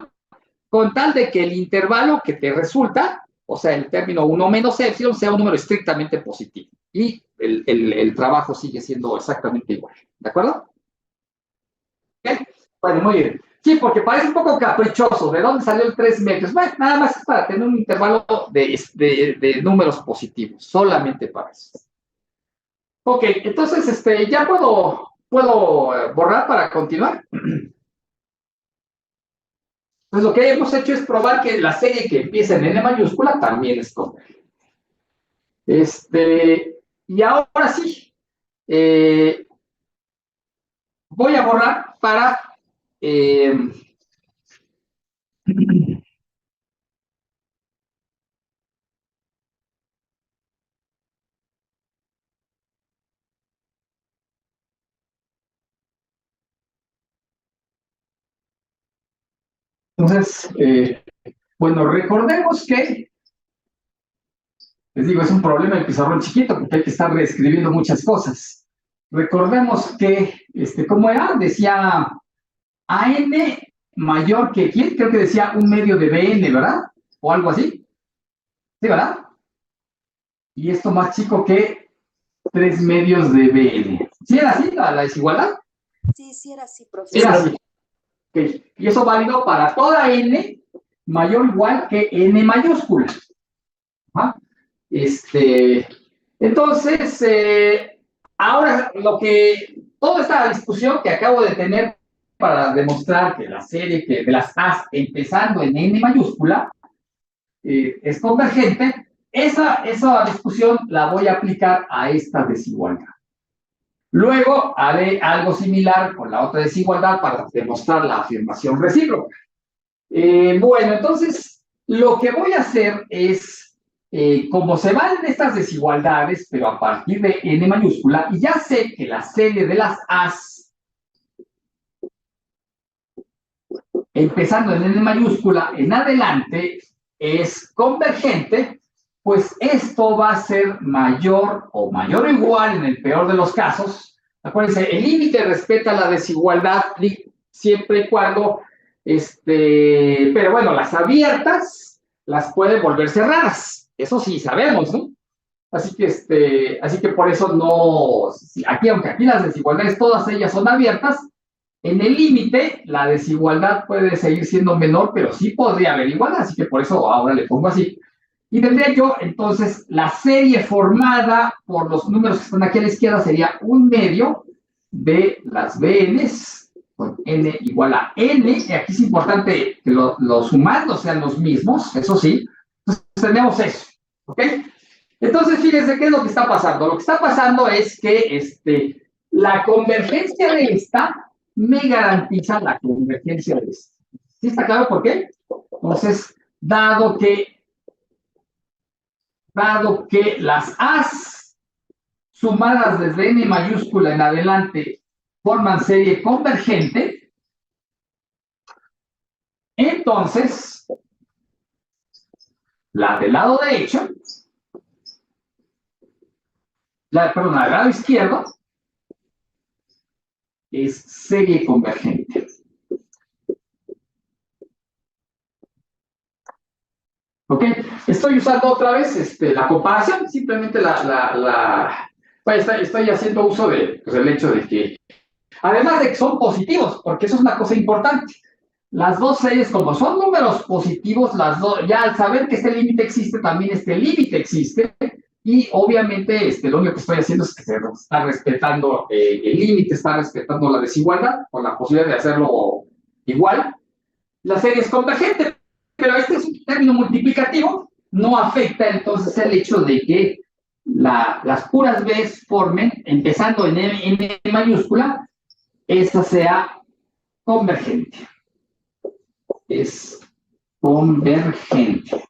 con tal de que el intervalo que te resulta, o sea, el término 1 menos epsilon, sea un número estrictamente positivo. Y el trabajo sigue siendo exactamente igual. ¿De acuerdo? ¿Ok? Bueno, muy bien. Sí, porque parece un poco caprichoso. ¿De dónde salió el 3 metros? Bueno, nada más es para tener un intervalo de números positivos, solamente para eso. Ok, entonces ya puedo borrar para continuar. Pues lo que hemos hecho es probar que la serie que empieza en N mayúscula también es convergente. Y ahora sí, voy a borrar para entonces, bueno, recordemos que, les digo, es un problema el pizarrón chiquito porque hay que estar reescribiendo muchas cosas. Recordemos que, ¿cómo era? Decía AN mayor que, ¿quién? Creo que decía 1/2 de BN, ¿verdad? O algo así. ¿Sí, verdad? Y esto más chico que 3/2 de BN. ¿Sí era así la desigualdad? Sí, sí era así, profesor. Era así. Okay. Y eso válido para toda N mayor o igual que N mayúscula. ¿Ah? Entonces, ahora toda esta discusión que acabo de tener para demostrar que la serie de las A's empezando en N mayúscula es convergente, esa discusión la voy a aplicar a esta desigualdad. Luego haré algo similar con la otra desigualdad para demostrar la afirmación recíproca. Bueno, entonces, lo que voy a hacer es, como se van estas desigualdades, pero a partir de N mayúscula, y ya sé que la serie de las A's, empezando en N mayúscula en adelante, es convergente, pues esto va a ser mayor o igual en el peor de los casos. Acuérdense, el límite respeta la desigualdad siempre y cuando, pero bueno, las abiertas las pueden volver cerradas. Eso sí sabemos, ¿no? Así que por eso no, aunque aquí las desigualdades, todas ellas son abiertas, en el límite, la desigualdad puede seguir siendo menor, pero sí podría haber igualdad, así que por eso ahora le pongo así. Y tendría yo, entonces, la serie formada por los números que están aquí a la izquierda sería 1/2 de las BNs con N igual a N. Y aquí es importante que los sumandos sean los mismos, eso sí. Entonces, tenemos eso, ¿ok? Entonces, fíjense qué es lo que está pasando. Lo que está pasando es que la convergencia de esta me garantiza la convergencia de esta. ¿Sí está claro por qué? Entonces, dado que las A's sumadas desde N mayúscula en adelante forman serie convergente, entonces, la del lado derecho, la del lado izquierdo, es serie convergente. ¿Ok? Estoy usando otra vez la comparación, simplemente estoy haciendo uso del hecho de que, además de que son positivos, porque eso es una cosa importante, las dos series, como son números positivos, ya al saber que este límite existe, también este límite existe, y obviamente lo único que estoy haciendo es que se está respetando el límite, está respetando la desigualdad, con la posibilidad de hacerlo igual. La serie es convergente, pero este es un término multiplicativo, no afecta entonces el hecho de que las puras B's formen, empezando en N mayúscula, esa sea convergente. Es convergente.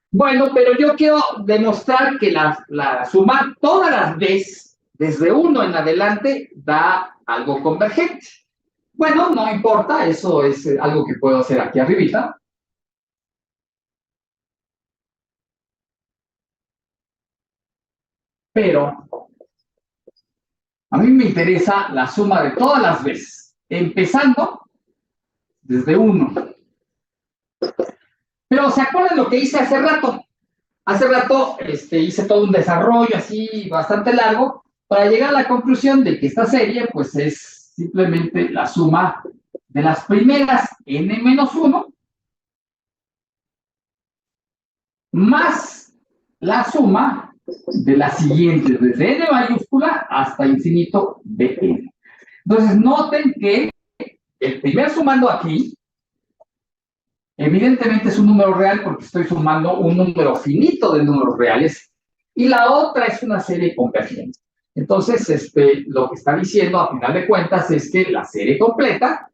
Bueno, pero yo quiero demostrar que sumar todas las B's desde 1 en adelante da algo convergente. Bueno, no importa, eso es algo que puedo hacer aquí arribita. Pero a mí me interesa la suma de todas las veces, empezando desde 1. Pero ¿se acuerdan lo que hice hace rato? Hace rato hice todo un desarrollo así bastante largo para llegar a la conclusión de que esta serie pues es simplemente la suma de las primeras n-1 más la suma de las siguientes, desde n mayúscula hasta infinito de n. Entonces noten que el primer sumando aquí evidentemente es un número real porque estoy sumando un número finito de números reales y la otra es una serie convergente. Entonces, lo que está diciendo a final de cuentas es que la serie completa,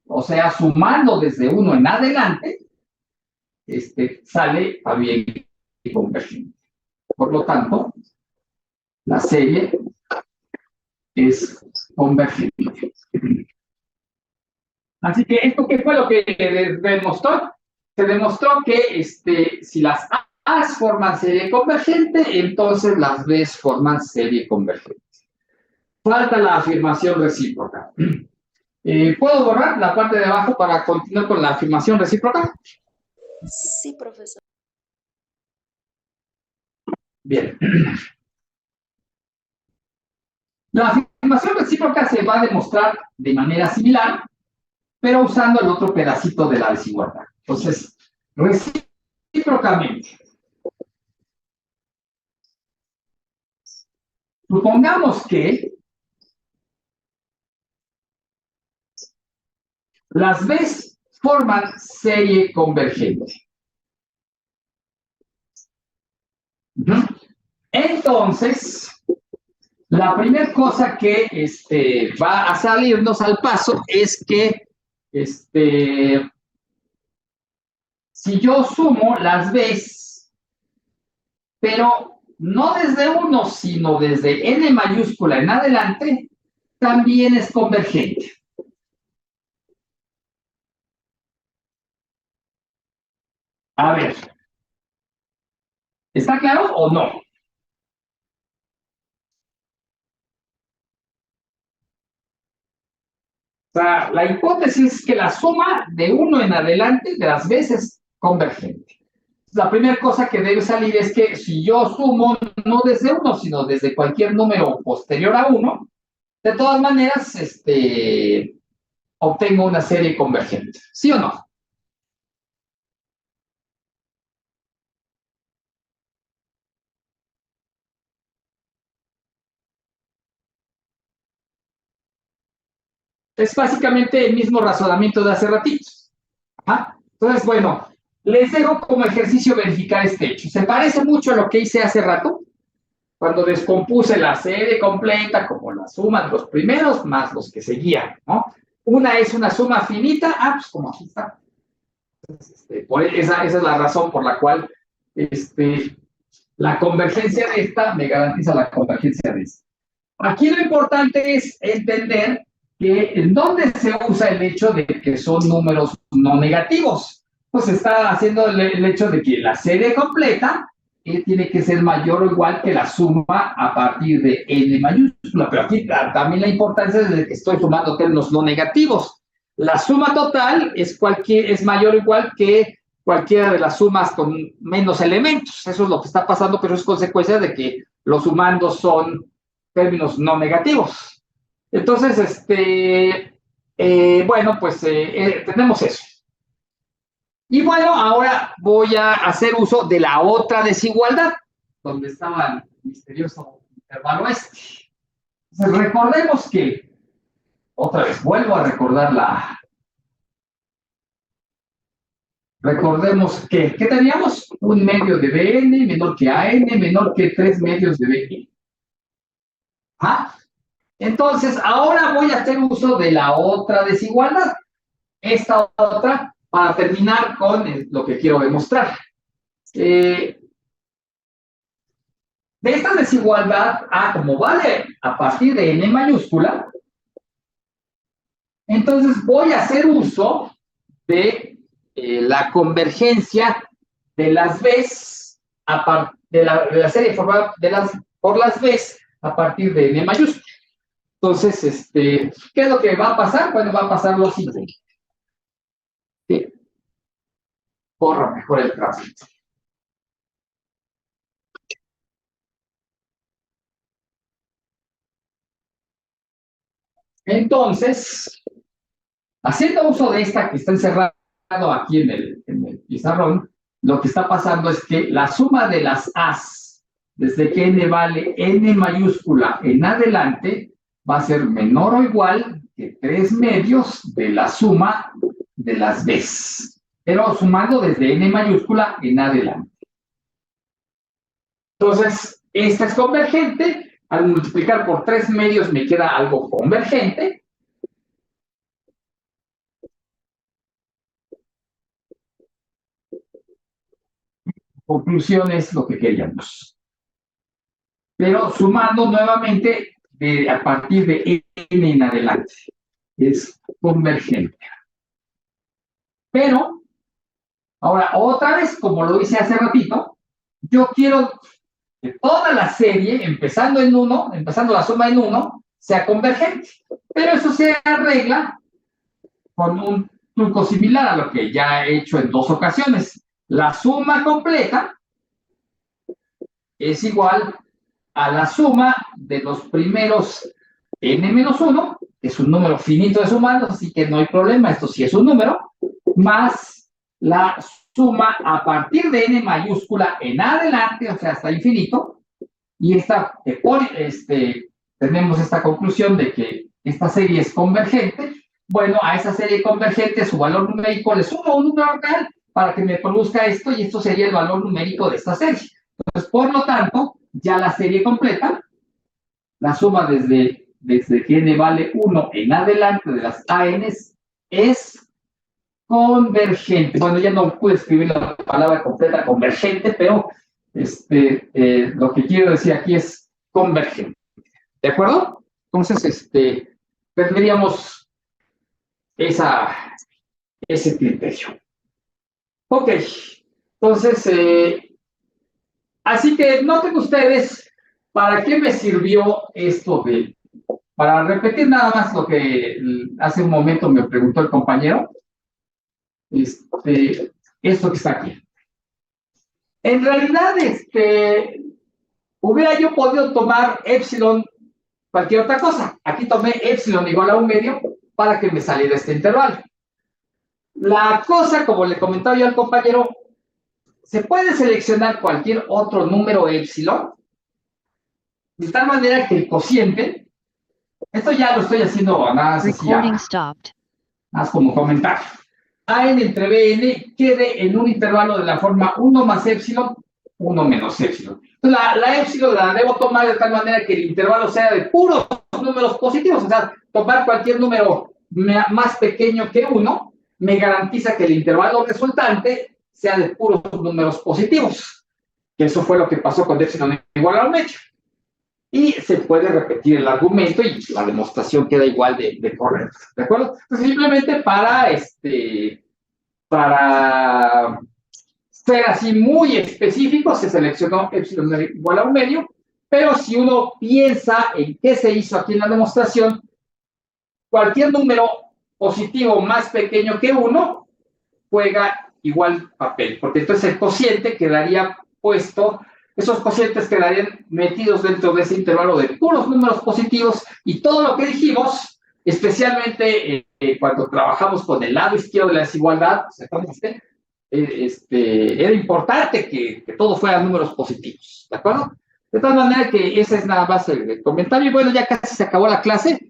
o sea, sumando desde 1 en adelante, sale también convergente. Por lo tanto, la serie es convergente. Así que, ¿esto qué fue lo que demostró? Se demostró que si las A's forman serie convergente, entonces las B's forman serie convergente. Falta la afirmación recíproca. ¿Puedo borrar la parte de abajo para continuar con la afirmación recíproca? Sí, profesor. Bien. La afirmación recíproca se va a demostrar de manera similar, pero usando el otro pedacito de la desigualdad. Entonces, recíprocamente. Supongamos que las B's forman serie convergente. Entonces, la primera cosa que va a salirnos al paso es que si yo sumo las B's, pero no desde 1, sino desde n mayúscula en adelante, también es convergente. A ver, ¿está claro o no? O sea, la hipótesis es que la suma de 1 en adelante de las veces es convergente. La primera cosa que debe salir es que si yo sumo no desde 1, sino desde cualquier número posterior a 1, de todas maneras, obtengo una serie convergente. ¿Sí o no? Es básicamente el mismo razonamiento de hace ratito. ¿Ah? Entonces, bueno, les dejo como ejercicio verificar este hecho. ¿Se parece mucho a lo que hice hace rato? Cuando descompuse la serie completa, como la suma de los primeros más los que seguían, ¿no? Una es una suma finita, pues como aquí está. Esa es la razón por la cual la convergencia de esta me garantiza la convergencia de esta. Aquí lo importante es entender que en dónde se usa el hecho de que son números no negativos. Pues está haciendo el hecho de que la serie completa tiene que ser mayor o igual que la suma a partir de n mayúscula. Pero aquí también la importancia es de que estoy sumando términos no negativos. La suma total es mayor o igual que cualquiera de las sumas con menos elementos. Eso es lo que está pasando, pero es consecuencia de que los sumandos son términos no negativos. Entonces, bueno, pues tenemos eso. Y bueno, ahora voy a hacer uso de la otra desigualdad, donde estaba el misterioso intervalo este. Entonces, recordemos que, otra vez, vuelvo a recordar recordemos que teníamos un medio de Bn menor que An menor que 3 medios de Bn. ¿Ah? Entonces, ahora voy a hacer uso de la otra desigualdad. Esta otra, para terminar con lo que quiero demostrar. De esta desigualdad, como vale a partir de n mayúscula, entonces voy a hacer uso de la convergencia de las B's de la serie formada por las Bs a partir de n mayúscula. Entonces, ¿qué es lo que va a pasar? Bueno, va a pasar lo siguiente. Sí. Corra mejor el tránsito. Entonces, haciendo uso de esta que está encerrado aquí en el pizarrón, lo que está pasando es que la suma de las A's, desde que n vale n mayúscula en adelante, va a ser menor o igual que 3 medios de la suma de las B's, pero sumando desde n mayúscula en adelante. Entonces, esta es convergente. Al multiplicar por 3 medios me queda algo convergente. Conclusión es lo que queríamos. Pero sumando nuevamente a partir de n en adelante. Es convergente. Pero, ahora, otra vez, como lo hice hace ratito, yo quiero que toda la serie, empezando la suma en 1, sea convergente. Pero eso se arregla con un truco similar a lo que ya he hecho en 2 ocasiones. La suma completa es igual a la suma de los primeros n-1, que es un número finito de sumandos, así que no hay problema, esto sí es un número, más la suma a partir de n mayúscula en adelante, o sea, hasta infinito, y tenemos esta conclusión de que esta serie es convergente. Bueno, a esa serie convergente, su valor numérico le sumo un número real para que me produzca esto, y esto sería el valor numérico de esta serie. Entonces, por lo tanto, ya la serie completa, la suma desde que n vale 1 en adelante de las ANs es convergente. Bueno, ya no pude escribir la palabra completa convergente, pero lo que quiero decir aquí es convergente. ¿De acuerdo? Entonces, tendríamos ese criterio. Ok, entonces, así que noten ustedes para qué me sirvió esto para repetir nada más lo que hace un momento me preguntó el compañero, esto que está aquí. En realidad, hubiera yo podido tomar epsilon cualquier otra cosa. Aquí tomé epsilon igual a 1 medio para que me saliera este intervalo. La cosa, como le comentaba yo al compañero, se puede seleccionar cualquier otro número epsilon, de tal manera que el cociente, esto ya lo estoy haciendo nada más como comentario, AN entre BN quede en un intervalo de la forma 1 más epsilon, 1 menos epsilon. Entonces, la epsilon la debo tomar de tal manera que el intervalo sea de puros números positivos, o sea, tomar cualquier número más pequeño que 1 me garantiza que el intervalo resultante sea de puros números positivos. Que eso fue lo que pasó con epsilon igual a 1 medio. Y se puede repetir el argumento y la demostración queda igual de correcta. ¿De acuerdo? Entonces, simplemente para ser así muy específico, se seleccionó epsilon igual a 1 medio, pero si uno piensa en qué se hizo aquí en la demostración, cualquier número positivo más pequeño que 1 juega igual papel, porque entonces el cociente quedaría puesto, esos cocientes quedarían metidos dentro de ese intervalo de puros números positivos, y todo lo que dijimos, especialmente cuando trabajamos con el lado izquierdo de la desigualdad, era importante que todo fuera números positivos, ¿de acuerdo? De tal manera que ese es nada más el comentario. Y bueno, ya casi se acabó la clase.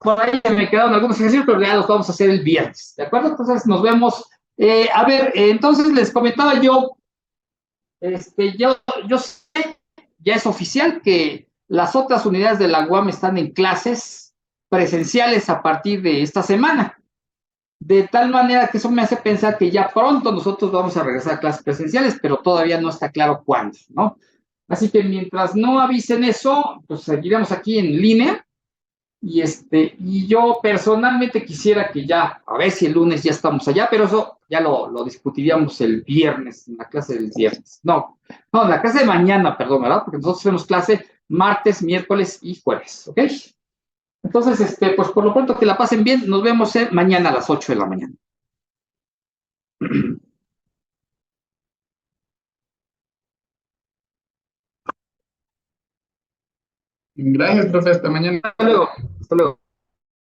Por ahí me quedaron algunos ejercicios, pero ya los vamos a hacer el viernes, ¿de acuerdo? Entonces nos vemos. A ver, entonces les comentaba yo, yo sé, ya es oficial que las otras unidades de la UAM están en clases presenciales a partir de esta semana. De tal manera que eso me hace pensar que ya pronto nosotros vamos a regresar a clases presenciales, pero todavía no está claro cuándo, ¿no? Así que mientras no avisen eso, pues seguiremos aquí en línea. Y yo personalmente quisiera que ya, a ver si el lunes ya estamos allá, pero eso ya lo discutiríamos el viernes, en la clase del viernes. No, en la clase de mañana, perdón, ¿verdad? Porque nosotros tenemos clase martes, miércoles y jueves, ¿ok? Entonces, pues por lo pronto que la pasen bien, nos vemos mañana a las 8 de la mañana. Gracias, profe. Hasta mañana. Hasta luego. Hasta luego.